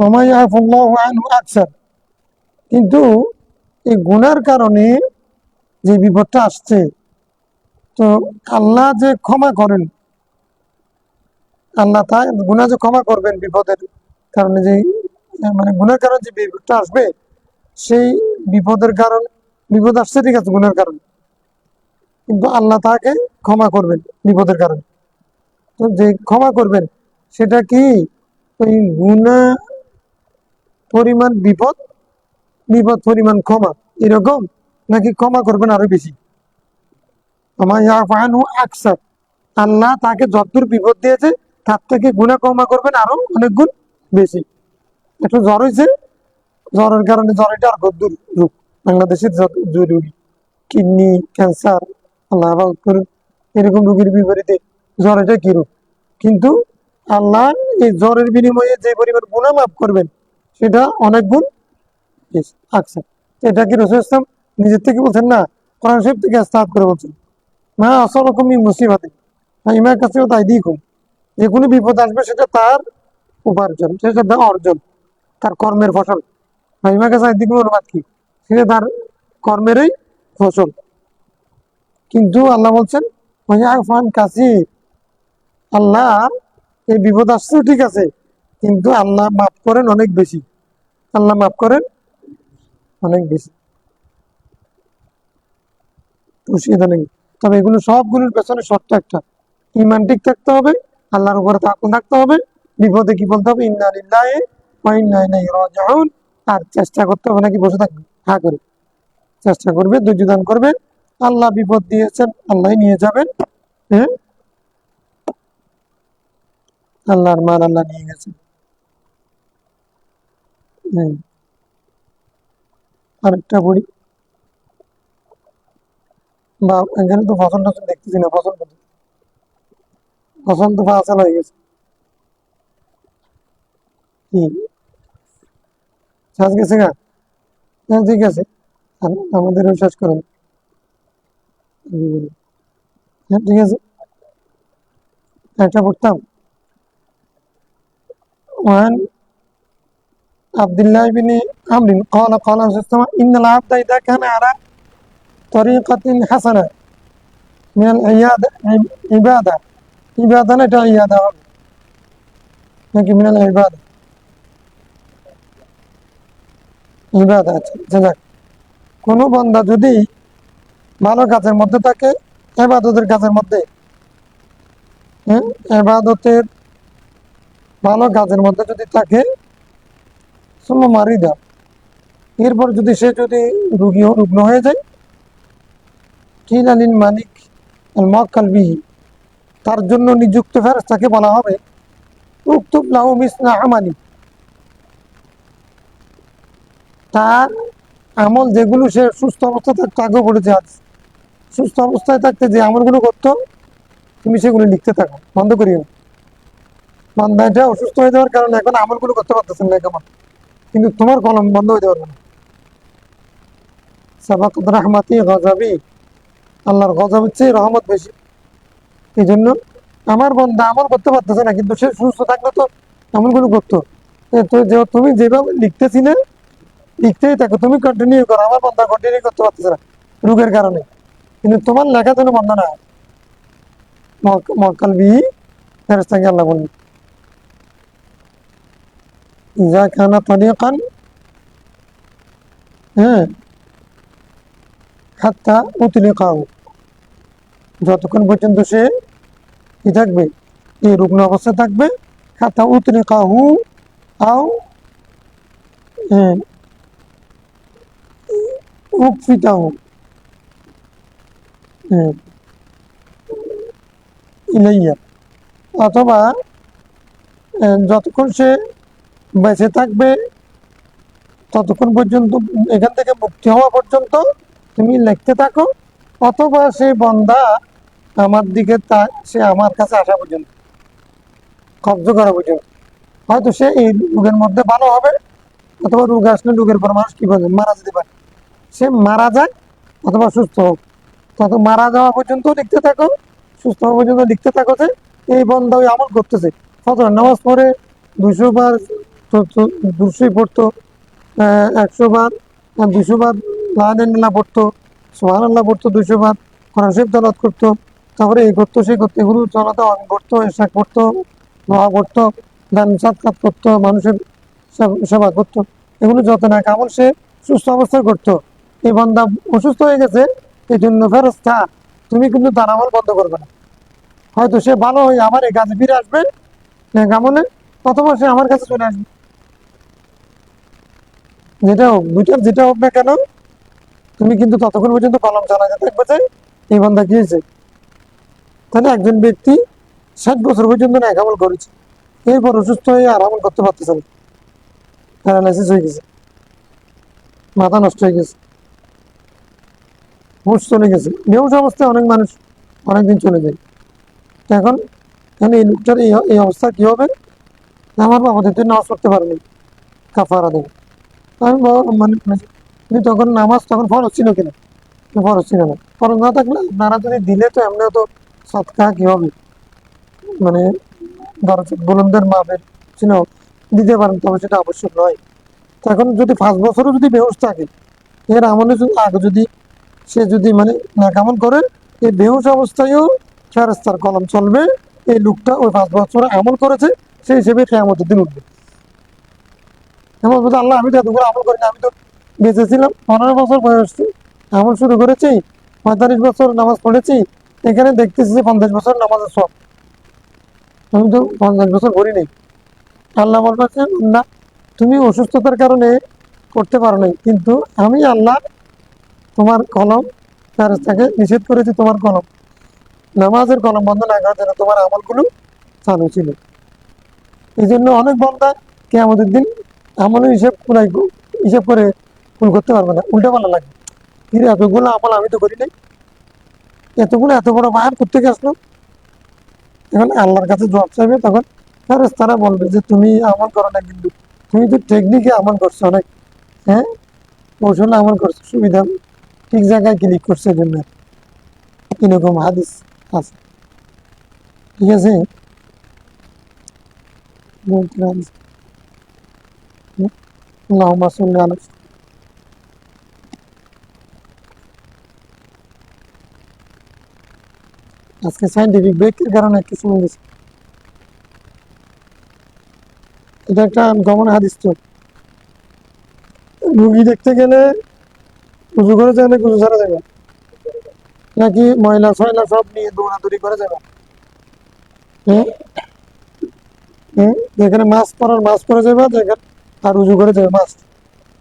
ওমা ইয়াফুল্লাহু আনহু আকসার, কিন্তু এই গুনার কারণে যে বিপদটা আসছে, তো আল্লাহ যে ক্ষমা করেন, আল্লাহ তা গুনাহ যে ক্ষমা করবেন বিপদের কারণে, যে মানে গুনার কারণে যে বিপদটা আসবে, সেই বিপদের কারণ, বিপদ আসছে ঠিক আছে গুনার কারণে, কিন্তু আল্লাহ তাকে ক্ষমা করবেন বিপদের কারণে। তো যে ক্ষমা করবেন সেটা কি ওই গুনাহ পরিমাণ বিপদ, বিপদ পরিমাণ ক্ষমা, এরকম, নাকি ক্ষমা করবেন আরো বেশি? আমার ইয়াফানহু আকসার, আল্লাহ তাকে যতদূর বিপদ দিয়েছে তার থেকে গুনাহ ক্ষমা করবেন আরো অনেক গুণ বেশি। একটু জ্বর হয়েছে, জ্বরের কারণে, জ্বর এটা আর গদ্দুর রোগ, বাংলাদেশের যত জরুরি কিডনি ক্যান্সার, আল্লাহ হেফাজত করুন, এরকম রোগীর বিপরীতে জ্বর এটা কি রোগ, কিন্তু আল্লাহ এই জ্বরের বিনিময়ে যে পরিমাণ গুনাহ মাফ করবেন সেটা অনেক গুণ আঁকছে। এটা কি রাসূল ইসলাম নিজের থেকে বলছেন না, কোরআন শরীফ থেকে ইস্তাহাদ করে বলছেন। মা আসাবাকুম মিন মুসিবাতিন ফাবিমা কাসাবাত আইদিকুম, যে কোনো বিপদ আসবে সেটা তার উপার্জন, সেটা তার অর্জন, তার কর্মের ফসল। ফাবিমা কাসাবাত আইদিকুম অনুবাদ কি? সেটা তার কর্মেরই ফসল। কিন্তু আল্লাহ বলছেন ফান কাসির, আল্লাহ এই বিপদ আসছে ঠিক আছে, কিন্তু আল্লাহ মাফ করেন অনেক বেশি। আল্লাহ মাফ করেন অনেক বেশি। সেটা নেই। তবে এগুলো সবগুলোর পেছনে শর্ত একটা, ইমান ঠিক থাকতে হবে, আল্লাহর উপরে তাওয়াক্কুল থাকতে হবে, বিপদে কি বলতে হবে ইন্না লিল্লাহি ওয়া ইন্না ইলাইহি রাজিউন। আর চেষ্টা করতে হবে নাকি বসে থাকবে, হা করে চেষ্টা করবে, ধৈর্য দান করবে। আল্লাহ বিপদ দিয়েছেন, আল্লাহ নিয়ে যাবেন। হ্যাঁ, আল্লাহর মাল আল্লাহ নিয়ে গেছেন। হ্যাঁ, আরেকটা পড়ি। বা এখানে তো ফসল টসল দেখতেছি না, ফসল ফসল তো ফাসল হয়ে গেছে। কি শ্বাস গেছে গা? হ্যাঁ ঠিক আছে, আমাদেরও শেষ করেন। হ্যাঁ ঠিক আছে, একটা পড়তাম। وعن عبد الله بن عمرو قال قال رسول الله إن العبد إذا كان على طريقة حسنة من العيادة عبادة عبادة نتا عيادة নাকি মিনাল ইবাদা, ইবাদা। আচ্ছা যাক, কোনো বান্দা যদি ভালো কাজের মধ্যে থাকে, ইবাদতের কাজের মধ্যে, হ্যাঁ ইবাদতের ভালো কাজের মধ্যে যদি থাকে, সুম্মা মারিদা, এরপর যদি সে যদি রুগ্ন হয়ে যায়, কিলা লিল মালিক আল মুওয়াক্কাল বিহি, তার জন্য নিযুক্ত ফেরেশতাকে বলা হবে উকতুব লাহু মিসলা আমালি, তার আমল যেগুলো সে সুস্থ অবস্থায় থাকতে আগে পড়েছে, আজ সুস্থ অবস্থায় থাকতে যে আমলগুলো করতো তুমি সেগুলো লিখতে থাকো, বন্ধ করিও না। বান্দা এটা অসুস্থ হয়ে যাওয়ার কারণে এখন আমলগুলো করতে পারতেছেন না কেমন, কিন্তু তোমার কলম বন্ধ হয়ে যাওয়ার না। সাবাকাত রাহমাতি গজাবি, আল্লাহর গজবের চেয়ে রহমত বেশি। এই জন্য আমার বন্ধা আমল করতে পারতেছে না, কিন্তু সে সুস্থ থাকলে তো আমলগুলো করতো। তো তুমি যেভাবে লিখতেছিলে লিখতেই থাকো, তুমি কন্টিনিউ করো, আমার বন্ধা কন্টিনিউ করতে পারতেছে না রোগের কারণে, কিন্তু তোমার লেখা যেন বন্ধ না হয়। মক্কাল বিহি ফেরেশতাকে আল্লাহ বললেন ইজা কানা তারিকান, হ্যাঁ হাত্তা উতলিকাহু, যতক্ষণ পর্যন্ত সে কি থাকবে, এই রুগ্ন অবস্থায় থাকবে, হাত্তা উতলিকাহু আও উকফিতাহু, ইলাইয়া, অথবা যতক্ষণ সে বেঁচে থাকবে ততক্ষণ পর্যন্ত, এখান থেকে মুক্তি হওয়া পর্যন্ত তুমি লিখতে থাকো, অথবা সেই বন্দা আমার দিকে সে আমার কাছে আসা পর্যন্ত, কব্জ করা পর্যন্ত। হয়তো সে এই রোগের মধ্যে ভালো হবে, অথবা রোগ আসলে রোগের পর মানুষ কি বলে মারা যেতে পারে, সে মারা যায় অথবা সুস্থ হোক, তত মারা যাওয়া পর্যন্ত লিখতে থাকো, সুস্থ হওয়া পর্যন্ত লিখতে থাকো যে এই বন্দা ওই আমল করতেছে। ফজর নামাজ পড়ে 200 বার দুরূদ পড়তো, 100 বার 200 বার লা ইলাহা ইল্লাল্লাহ পড়তো, সুবহানাল্লাহ পড়তো 200 বার, কোরআন শরীফ তেলাওয়াত করতো, তারপরে এই করতো সেই করতো, এগুলো চলাতে আমি পড়তো, ইশরাক পড়তো, দোয়া পড়তো, দান সাদকাত করতো, মানুষের সেবা করতো, এগুলো যত না আমল সে সুস্থ অবস্থায় করতো। এই বান্দা অসুস্থ হয়ে গেছে, এই জন্য ফেরেশতা তুমি কিন্তু তার আমল বন্ধ করবে না। হয়তো সে ভালো হয়ে আমার এই কাজে ফিরে আসবে আমলে, অথবা সে আমার কাছে চলে আসবে, যেটা হোক, দুইটার যেটা হোক না কেন, তুমি কিন্তু ততক্ষণ পর্যন্ত কলম চালাতে থাকবে যে এই বান্দা কি হয়েছে। তাহলে একজন ব্যক্তি 60 বছর পর্যন্ত না আমল করেছে, এরপর অসুস্থ হয়ে আর আমল করতে পারতেছে না, প্যারালাইসিস হয়ে গেছে, মাথা নষ্ট হয়ে গেছে, হুঁশ চলে গেছে, বেহুশ অবস্থায় অনেক মানুষ অনেকদিন চলে যায়। এখন এই লোকটার এই অবস্থা কি হবে, আমার বাবাদের নামাজ পড়তে পারেনি, কাফারা দেবে। মানে তুমি তখন নামাজ তখন ফরজ ছিল কিনা? ফরজ ছিল না। ফরজ না থাকলে আপনারা যদি দিলে তো এমনিও তো সৎকার কি হবে, মানে বুলন্দের মাপের ছিল দিতে পারেন, তবে সেটা আবশ্যক নয়। তো এখন যদি 5 বছরও যদি বেহুশ থাকে, এর আমলে যদি আগে যদি সে যদি মানে নাকামল করে, এই বেহুশ অবস্থায়ও ফেরেস্তার কলম চলবে, এই লোকটা ওই 5 বছর আমল করেছে সেই হিসেবে কেয়ামতের দিন উঠবে। এমন বলতে আল্লাহ আমি তো এতগুলো আমল করি না, আমি তো বেঁচেছিলাম 15 বছর বয়স আমল শুরু করেছি, 45 বছর নামাজ পড়েছি, এখানে দেখতেছি যে 50 বছর নামাজের সব, আমি তো 50 বছর করি নেই। আল্লাহ বলছেন না, তুমি অসুস্থতার কারণে করতে পারো নাই, কিন্তু আমি আল্লাহ তোমার কলম ফেরেশতাকে নিষেধ করেছি, তোমার কলম নামাজের কলম বন্ধ না করার জন্য তোমার আমলগুলো চালু ছিল। এই জন্য অনেক বান্দা কিয়ামতের দিন আমলের হিসাব করে ভুল করতে পারবে না, উল্টা পাল্টা লাগবে, কিন্তু এতগুলো আমল আমি তো করি নাই, এতগুলো এত বড় বায়ান করতে আসলো। এখন আল্লাহর কাছে জবাব চাইবে, তখন ফেরেশতারা বলবে যে তুমি আমল করো না, কিন্তু তুমি তো টেকনিকে আমল করছো অনেক, হ্যাঁ কৌশলে আমল করছো, সুবিধা ঠিক জায়গায় ক্লিক করছে জন্য এরকম হাদিস আছে। ঠিক আছে, আল্লাহুম্মা সাল্লি আলা। আজকে সাইন্টিফিক ব্রেকের কারণে কিছু গেছে, এটা একটা গমন হাদিস। তো রুগী দেখতে গেলে উজু করে যাবে নাকি উজু ছাড়া যাবে, নাকি ময়লা ছয়লা সব নিয়ে দৌড়াদৌড়ি করে যাবে? হ্যাঁ, হ্যাঁ, যেখানে মাছ পরার মাছ করে যাবে, যেখানে আর উজু করে যাবে মাছ,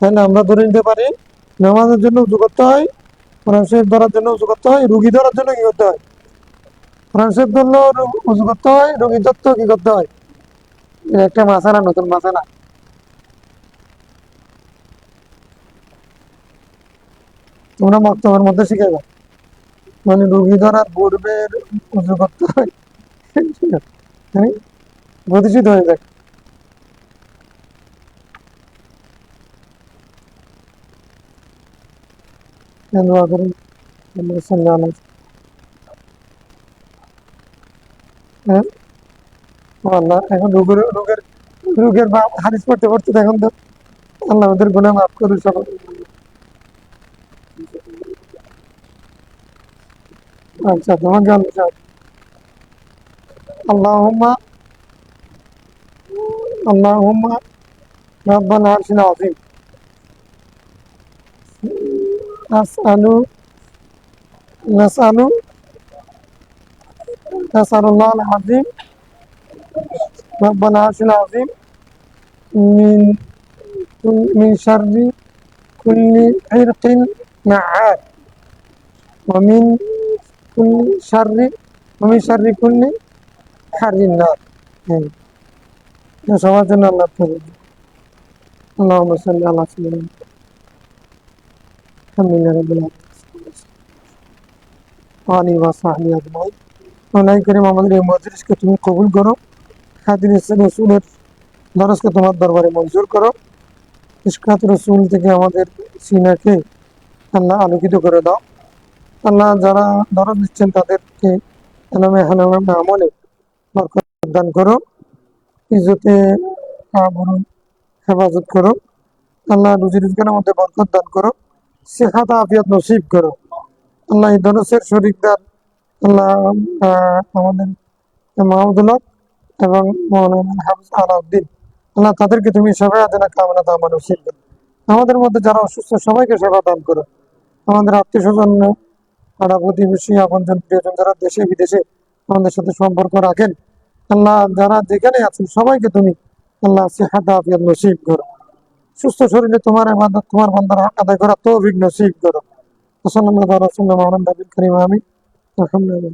তাহলে আমরা ধরে নিতে পারি নামাজের জন্য উজু করতে হয়, কোরআন শরীফ ধরার জন্য উজু করতে হয়, রুগী ধরার জন্য কি করতে হয়? কোরআন শরীফ ধরলেও উজু করতে হয়, রুগী ধরতেও কি করতে হয়? এটা একটা মাসালা, নতুন মাসালা তোমরা বক্তব্যের মধ্যে শিখে যাও, মানে রুগী ধরার পূর্বে উজু করতে হয়, হ্যাঁ, প্রতিষ্ঠিত হয়ে যায়। দোয়া করুন, আল্লাহ সাল্লাল্লাহু আলাইহি। হ্যাঁ, ও আল্লাহ, এখন রোগের হাদিস পড়তে পড়তে এখন তো আল্লাহ ওদের গুনাহ মাফ করুন সকল। আচ্ছা, তোমাকে আল্লাহুম্মা আল্লাহুম্মা রাব্বানা আরশিল আযীম, আসআলু নাসআলু নাসআলুল্লাহ আল আযীম রাব্বানা আরশিল আযীম মিন মিন শাররি কুল্লি ইরকিন নাআত ওয়া মিন কুল্লি শাররি ওয়া মিন শাররি কুল্লি হারিন নার। হ্যাঁ, এটা সবার জন্য আল্লাহ তৌফিক দিন। আল্লাহুম্মা সাল্লি আলা সাইয়্যিদিনা আলহামদুলিল্লাহি রাব্বিল আলামিন ওয়া আলিহি ওয়া সাহবিহি আজমাইন। আল্লাহ করিম আমাদের এই মজলিসকে তুমি কবুল করো, হাদিস রাসূলের দরজকে তোমার দরবারে মঞ্জুর করো, ইশকাত রসুল থেকে আমাদের সিনাকে আল্লাহ আলোকিত করে দাও। আল্লাহ যারা দরদ দিচ্ছেন তাদেরকে এলমে হালামে আমলে বরকত দান করো, ইজ্জতে আবরু হেফাজত করো। আল্লাহ রুজি রোজগারের মধ্যে বরকত দান করো, সেহাত আফিয়াত নসিব করো। আল্লাহ এই ধরনের শরীকদার আল্লাহ আমাদের মাহমুদুল হক এবং মৌলানা হাফিজ আলাউদ্দিন, আল্লাহ তাদেরকে তুমি সবাই আদেনা কামনা তামা নসিব করো। আমাদের মধ্যে যারা অসুস্থ সবাইকে সেবা দান করো। আমাদের আত্মীয় স্বজন, পাড়া প্রতিবেশী, আপনজন, প্রিয়জন যারা দেশে বিদেশে আমাদের সাথে সম্পর্ক রাখেন, আল্লাহ যারা যেখানে আছেন সবাইকে তুমি আল্লাহ সিহাত আফিয়াত নসিব করো। সুস্থ শরীরে তোমার ইবাদত, তোমার বান্দার হক আদায় করা তৌফিক নসিব করো। সাল্লাল্লাহু আলাইহি ওয়া সাল্লাম, আমিন। আলহামদুলিল্লাহ।